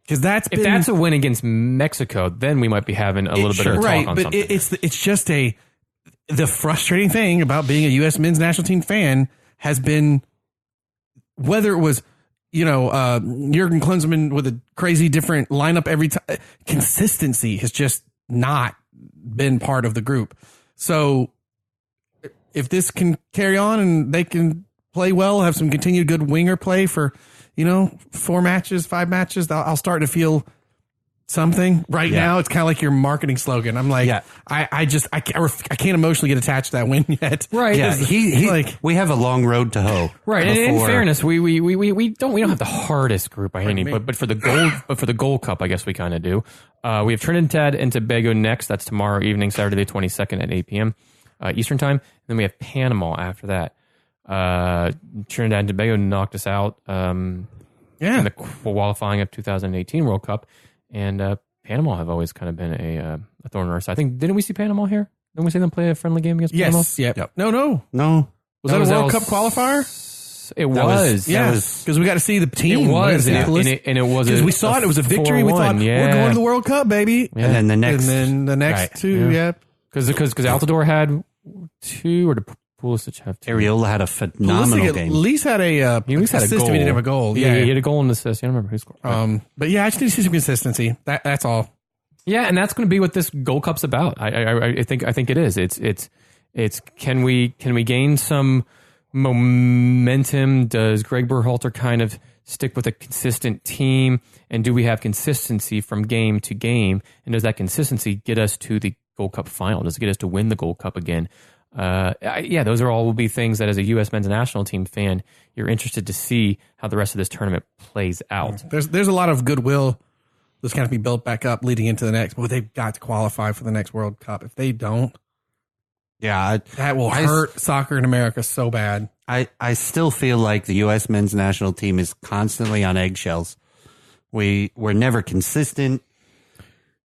Because if that's a win against Mexico, then we might be having a little bit of a talk on something. It's just the frustrating thing about being a U.S. men's national team fan has been whether it was Jurgen Klinsmann with a crazy different lineup every time. Consistency has just not been part of the group. So if this can carry on and they can play well, have some continued good winger play for, 4 matches, 5 matches, I'll start to feel something. Right now, it's kind of like your marketing slogan. I'm like, I can't emotionally get attached to that win yet. Right. Yeah. We have a long road to hoe. Right. And in fairness, we don't have the hardest group by any, but for the Gold Cup, I guess we kind of do. We have Trinidad and Tobago next. That's tomorrow evening, Saturday the 22nd at 8 p.m. Eastern time. And then we have Panama after that. Trinidad and Tobago knocked us out in the qualifying of 2018 World Cup. And Panama have always kind of been a thorn in our side. I think, didn't we see Panama here? Didn't we see them play a friendly game against Panama? Yes. Yep. No. Was that a World Cup qualifier? It was. Because we got to see the team. It was. And it was. Because we saw it. It was a victory. We thought, we're going to the World Cup, baby. Yeah. And then the next two, Because Altidore had 2, or did Pulisic have 2? Ariola had a phenomenal game. At least had a assist. He didn't have a goal. Yeah, he had a goal and assist. I don't remember who scored. But yeah, I just need to see some consistency. That's all. Yeah, and that's going to be what this Gold Cup's about. I think it is. It's can we gain some momentum? Does Greg Berhalter kind of stick with a consistent team? And do we have consistency from game to game? And does that consistency get us to the Gold Cup final? Does it get us to win the Gold Cup again? Those will be things that as a U.S. men's national team fan, you're interested to see how the rest of this tournament plays out. There's a lot of goodwill that's kind of be built back up leading into the next, but they've got to qualify for the next World Cup. If they don't, that will hurt soccer in America so bad. I still feel like the U.S. men's national team is constantly on eggshells. We're never consistent.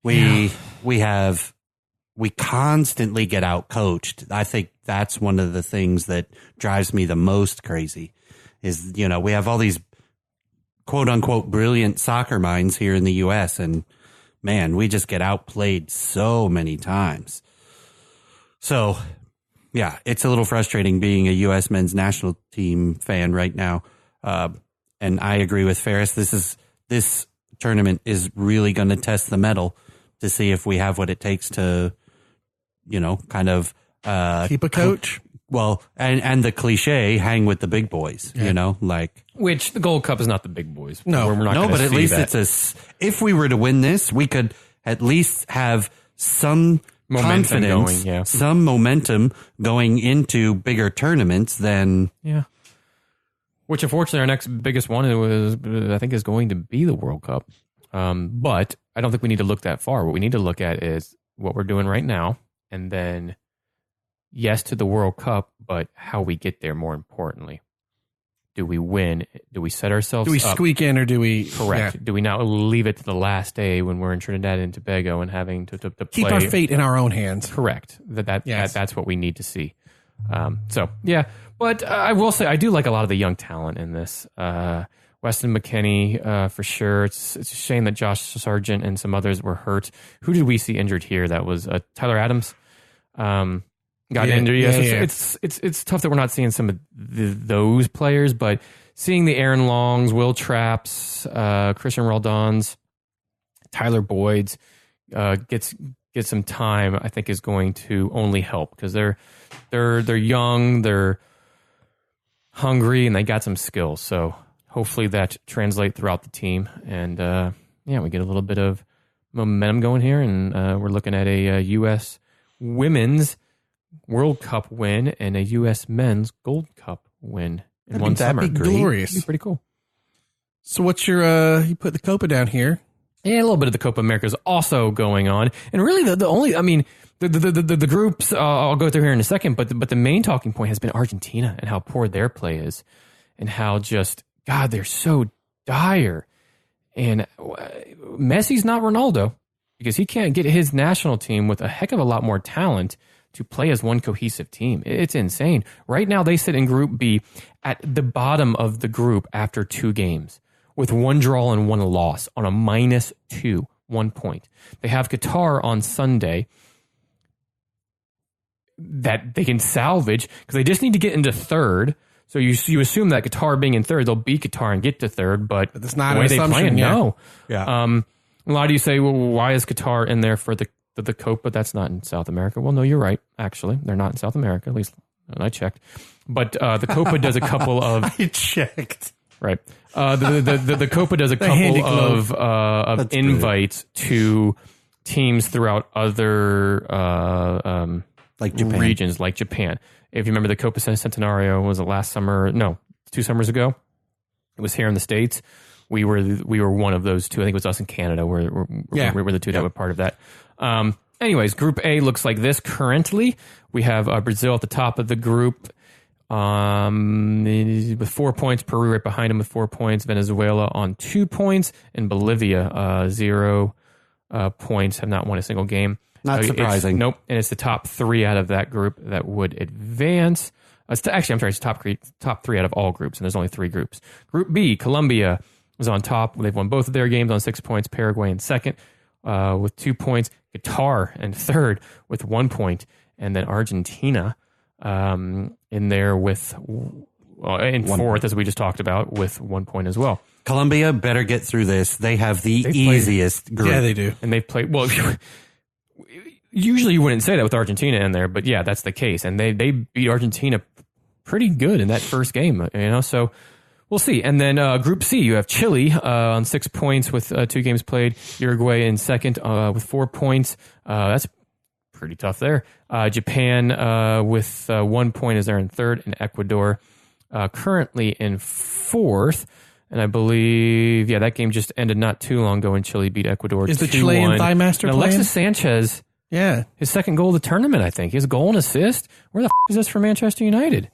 We constantly get out coached. I think that's one of the things that drives me the most crazy is, we have all these quote unquote brilliant soccer minds here in the US and man, we just get outplayed so many times. So yeah, it's a little frustrating being a US men's national team fan right now. And I agree with Ferris. This tournament is really going to test the mettle to see if we have what it takes to, kind of keep a coach. Well, and the cliche, hang with the big boys, which the Gold Cup is not the big boys. No, we're not but at least that. If we were to win this, we could at least have some momentum confidence, some momentum going into bigger tournaments than. Yeah. Which, unfortunately, our next biggest one I think is going to be the World Cup. But I don't think we need to look that far. What we need to look at is what we're doing right now, and then, yes, to the World Cup, but how we get there more importantly. Do we win? Do we set ourselves up? Do we squeak in or do we... Correct. Yeah. Do we not leave it to the last day when we're in Trinidad and Tobago and having to play? Keep our fate in our own hands. Correct. That's what we need to see. But I will say I do like a lot of the young talent in this. Weston McKennie, for sure. It's a shame that Josh Sargent and some others were hurt. Who did we see injured here? That was Tyler Adams. Got injured. It's tough that we're not seeing some of those players, but seeing the Aaron Longs, Will Trapps, Christian Raldons, Tyler Boyd's get some time, I think is going to only help because they're young, they're hungry, and they got some skills. So hopefully that translate throughout the team, and we get a little bit of momentum going here, and we're looking at a U.S. women's World Cup win and a U.S. men's Gold Cup win in one summer. That'd be glorious. That'd be pretty cool. So what's your, you put the Copa down here. Yeah, a little bit of the Copa America is also going on. And really the groups, I'll go through here in a second, but the main talking point has been Argentina and how poor their play is and how just, God, they're so dire. And Messi's not Ronaldo because he can't get his national team with a heck of a lot more talent to play as one cohesive team. It's insane. Right now, they sit in Group B at the bottom of the group after 2 games with 1 draw and 1 loss on a -2, 1 point. They have Qatar on Sunday that they can salvage because they just need to get into 3rd. So you assume that Qatar being in 3rd, they'll beat Qatar and get to 3rd, but that's not the way they play. No. Yeah. A lot of you say, well, why is Qatar in there for the Copa? That's not in South America. Well, no, you're right. Actually, they're not in South America. At least I checked. But the Copa does a couple of. I checked. Right. The Copa does a couple of invites to teams throughout other like Japan. Regions, like Japan. If you remember, the Copa Centenario was last summer. No, 2 summers ago. It was here in the States. We were one of those 2. I think it was us in Canada. We were the 2 that were part of that. Anyways, Group A looks like this currently. We have Brazil at the top of the group with 4 points. Peru right behind them with 4 points. Venezuela on 2 points. And Bolivia, 0 points, have not won a single game. Not surprising. Nope. And it's the top 3 out of that group that would advance. It's top 3 out of all groups, and there's only 3 groups. Group B, Colombia is on top. They've won both of their games on 6 points. Paraguay in 2nd with 2 points. Qatar in 3rd with 1 point. And then Argentina in there with in 4th, as we just talked about, with 1 point as well. Colombia better get through this. They have the easiest group. Yeah, they do. And they've played, well, usually you wouldn't say that with Argentina in there, but yeah, that's the case. And they beat Argentina pretty good in that first game, so we'll see. And then Group C, you have Chile on 6 points with 2 games played. Uruguay in 2nd with 4 points. That's pretty tough there. Japan with 1 point is there in 3rd, and Ecuador currently in 4th. And I believe, that game just ended not too long ago when Chile beat Ecuador 2-1. Is the Chilean Thigh Master playing? Alexis Sanchez, his 2nd goal of the tournament, I think. His goal and assist. Where the is this for Manchester United?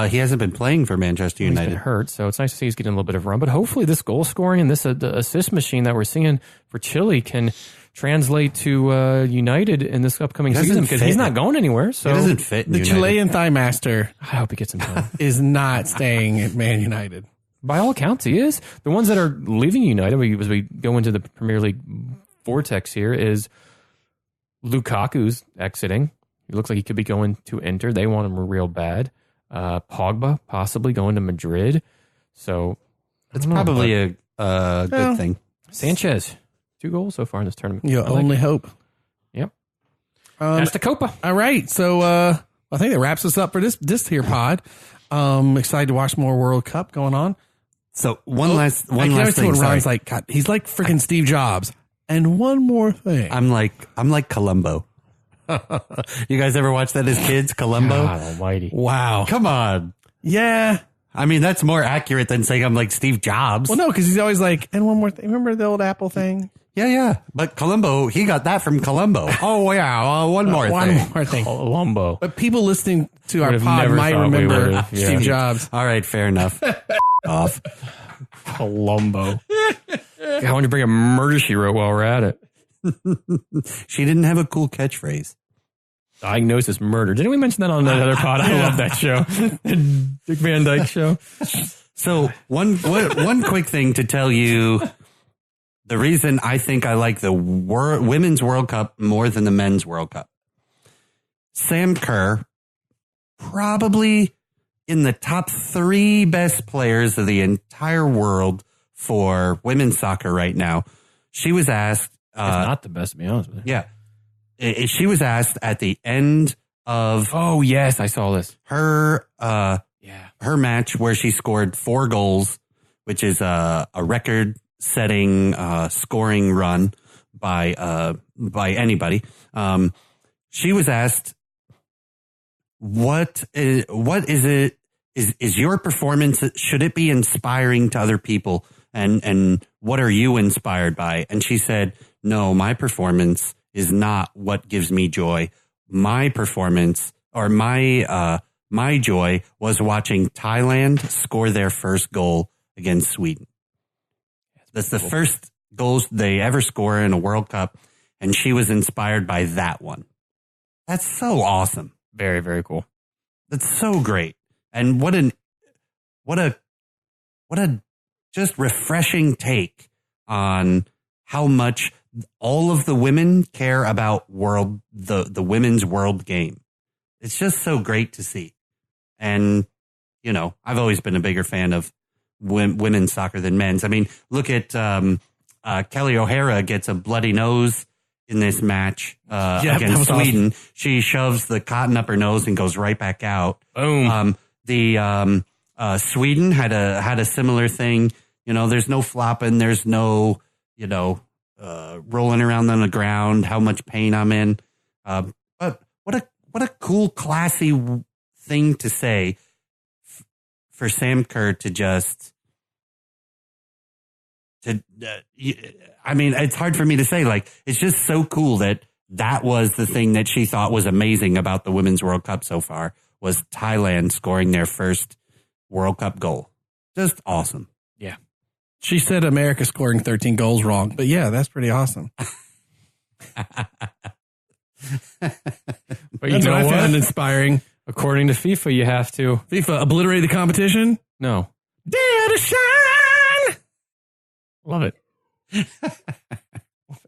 He hasn't been playing for Manchester United. He's been hurt, so it's nice to see he's getting a little bit of run. But hopefully this goal scoring and this the assist machine that we're seeing for Chile can translate to United in this upcoming season because he's not going anywhere. So it doesn't fit. The Chilean Thigh Master, I hope he gets some time. is not staying at Man United. By all accounts, he is. The ones that are leaving United, as we go into the Premier League vortex here, is Lukaku's exiting. He looks like he could be going to Inter. They want him real bad. Pogba possibly going to Madrid. So it's probably a good thing. Sanchez, 2 goals so far in this tournament. You only hope. Yep. That's the Copa. All right. So I think that wraps us up for this here pod. Excited to watch more World Cup going on. So one last thing. Ron's like, God, he's like freaking Steve Jobs. And one more thing. I'm like Columbo. You guys ever watch that as kids, Columbo? God almighty. Wow. Come on. Yeah. I mean, that's more accurate than saying I'm like Steve Jobs. Well, no, because he's always like, and one more thing. Remember the old Apple thing? Yeah. But Columbo, he got that from Columbo. Oh, yeah. One more thing. Columbo. But people listening to our pod might remember Steve Jobs. All right, fair enough. Off. Columbo. I want to bring a Murder, She Wrote while we're at it. She didn't have a cool catchphrase. Diagnosis Murder. Didn't we mention that on another pod? I love that show. Dick Van Dyke Show. So one quick thing to tell you. The reason I think I like the Women's World Cup more than the Men's World Cup. Sam Kerr, probably in the top 3 best players of the entire world for women's soccer right now. She was asked... it's not the best, to be honest with you. Yeah. She was asked at the end of... Oh, yes, I saw this. Her match where she scored 4 goals, which is a record-setting scoring run by anybody. She was asked, "What is it? Is your performance? Should it be inspiring to other people? And what are you inspired by?" And she said, "No, my performance is not what gives me joy. My performance or my joy was watching Thailand score their first goal against Sweden. That's the first goals they ever score in a World Cup, and she was inspired by that one. That's so awesome. Very, very cool. That's so great. And what a just refreshing take on how much all of the women care about the women's world game. It's just so great to see. And, you know, I've always been a bigger fan of women's soccer than men's. I mean, look at Kelly O'Hara gets a bloody nose in this match against Sweden. Awesome. She shoves the cotton up her nose and goes right back out. Boom. Sweden had a similar thing. You know, there's no flopping. There's no, rolling around on the ground, how much pain I'm in. But what a cool, classy thing to say for Sam Kerr to just, I mean, it's hard for me to say, like, it's just so cool that was the thing that she thought was amazing about the Women's World Cup so far, was Thailand scoring their first World Cup goal. Just awesome. Yeah. She said America scoring 13 goals wrong, but yeah, that's pretty awesome. But you know what? I found inspiring. According to FIFA, you have to. FIFA obliterate the competition? No. Dare to shine! Love it.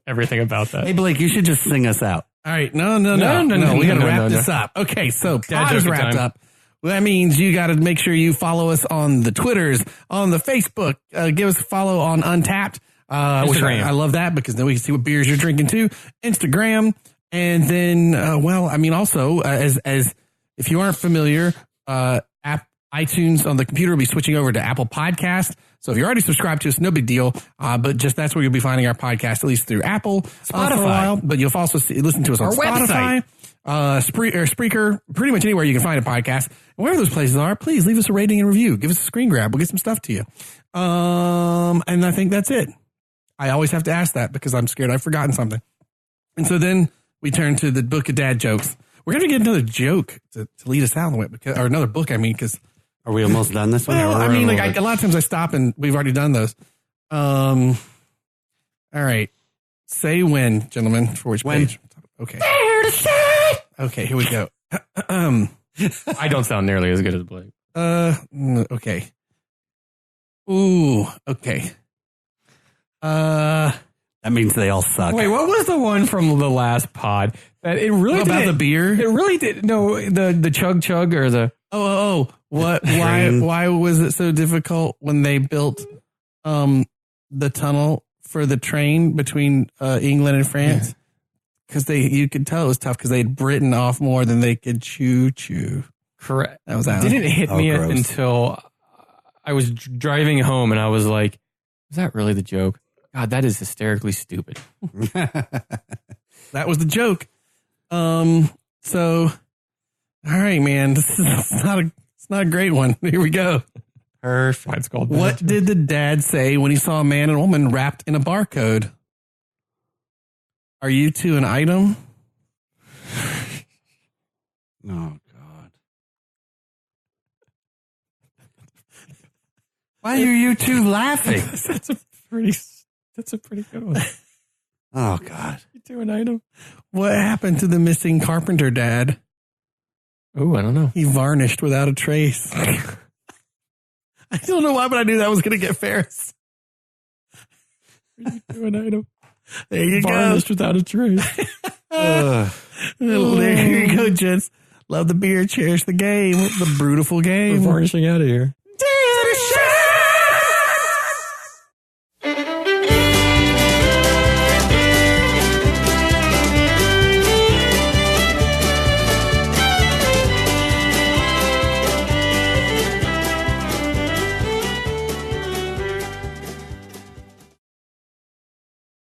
Everything about that. Hey, Blake, you should just sing us out. All right. No. We got to wrap this up. Okay, so pod is wrapped up. Well, that means you got to make sure you follow us on the Twitters, on the Facebook. Give us a follow on Untapped. Instagram. I love that because then we can see what beers you're drinking too. Instagram. And then, also, as if you aren't familiar, iTunes on the computer will be switching over to Apple Podcast. So if you're already subscribed to us, no big deal. But just that's where you'll be finding our podcast, at least through Apple, Spotify. For a while. But you'll also listen to us on our Spotify, Spreaker, pretty much anywhere you can find a podcast. And wherever those places are, please leave us a rating and review. Give us a screen grab. We'll get some stuff to you. And I think that's it. I always have to ask that because I'm scared I've forgotten something. And so then we turn to the book of dad jokes. We're going to get another joke to lead us out of the way, or another book, because. Are we almost done this one? Well, I mean, a lot of times I stop and we've already done those. All right. Say when, gentlemen, for which page? Okay. There to say. Okay, here we go. I don't sound nearly as good as Blake. Okay. Ooh, okay. That means they all suck. Wait, what was the one from the last pod? That it really about the beer? It really did. No, the chug or the. Oh! What? Why was it so difficult when they built the tunnel for the train between England and France? Because you could tell it was tough because they had Britain off more than they could chew. Correct. That was it didn't hit me until I was driving home and I was like, "Was that really the joke?" God, that is hysterically stupid. That was the joke. So, all right, man, it's not a great one. Here we go. Perfect. It's called What did the dad say when he saw a man and woman wrapped in a barcode? Are you two an item? Oh, God. Why are you two laughing? That's a pretty good one. Oh, God. You two an item? What happened to the missing carpenter dad? Oh, I don't know. He vanished without a trace. I don't know why, but I knew that was going to get Ferris. You two an item? There you Varnished without a trace. There you go, gents. Love the beer, cherish the game. The Brewtiful Game. We're varnishing out of here.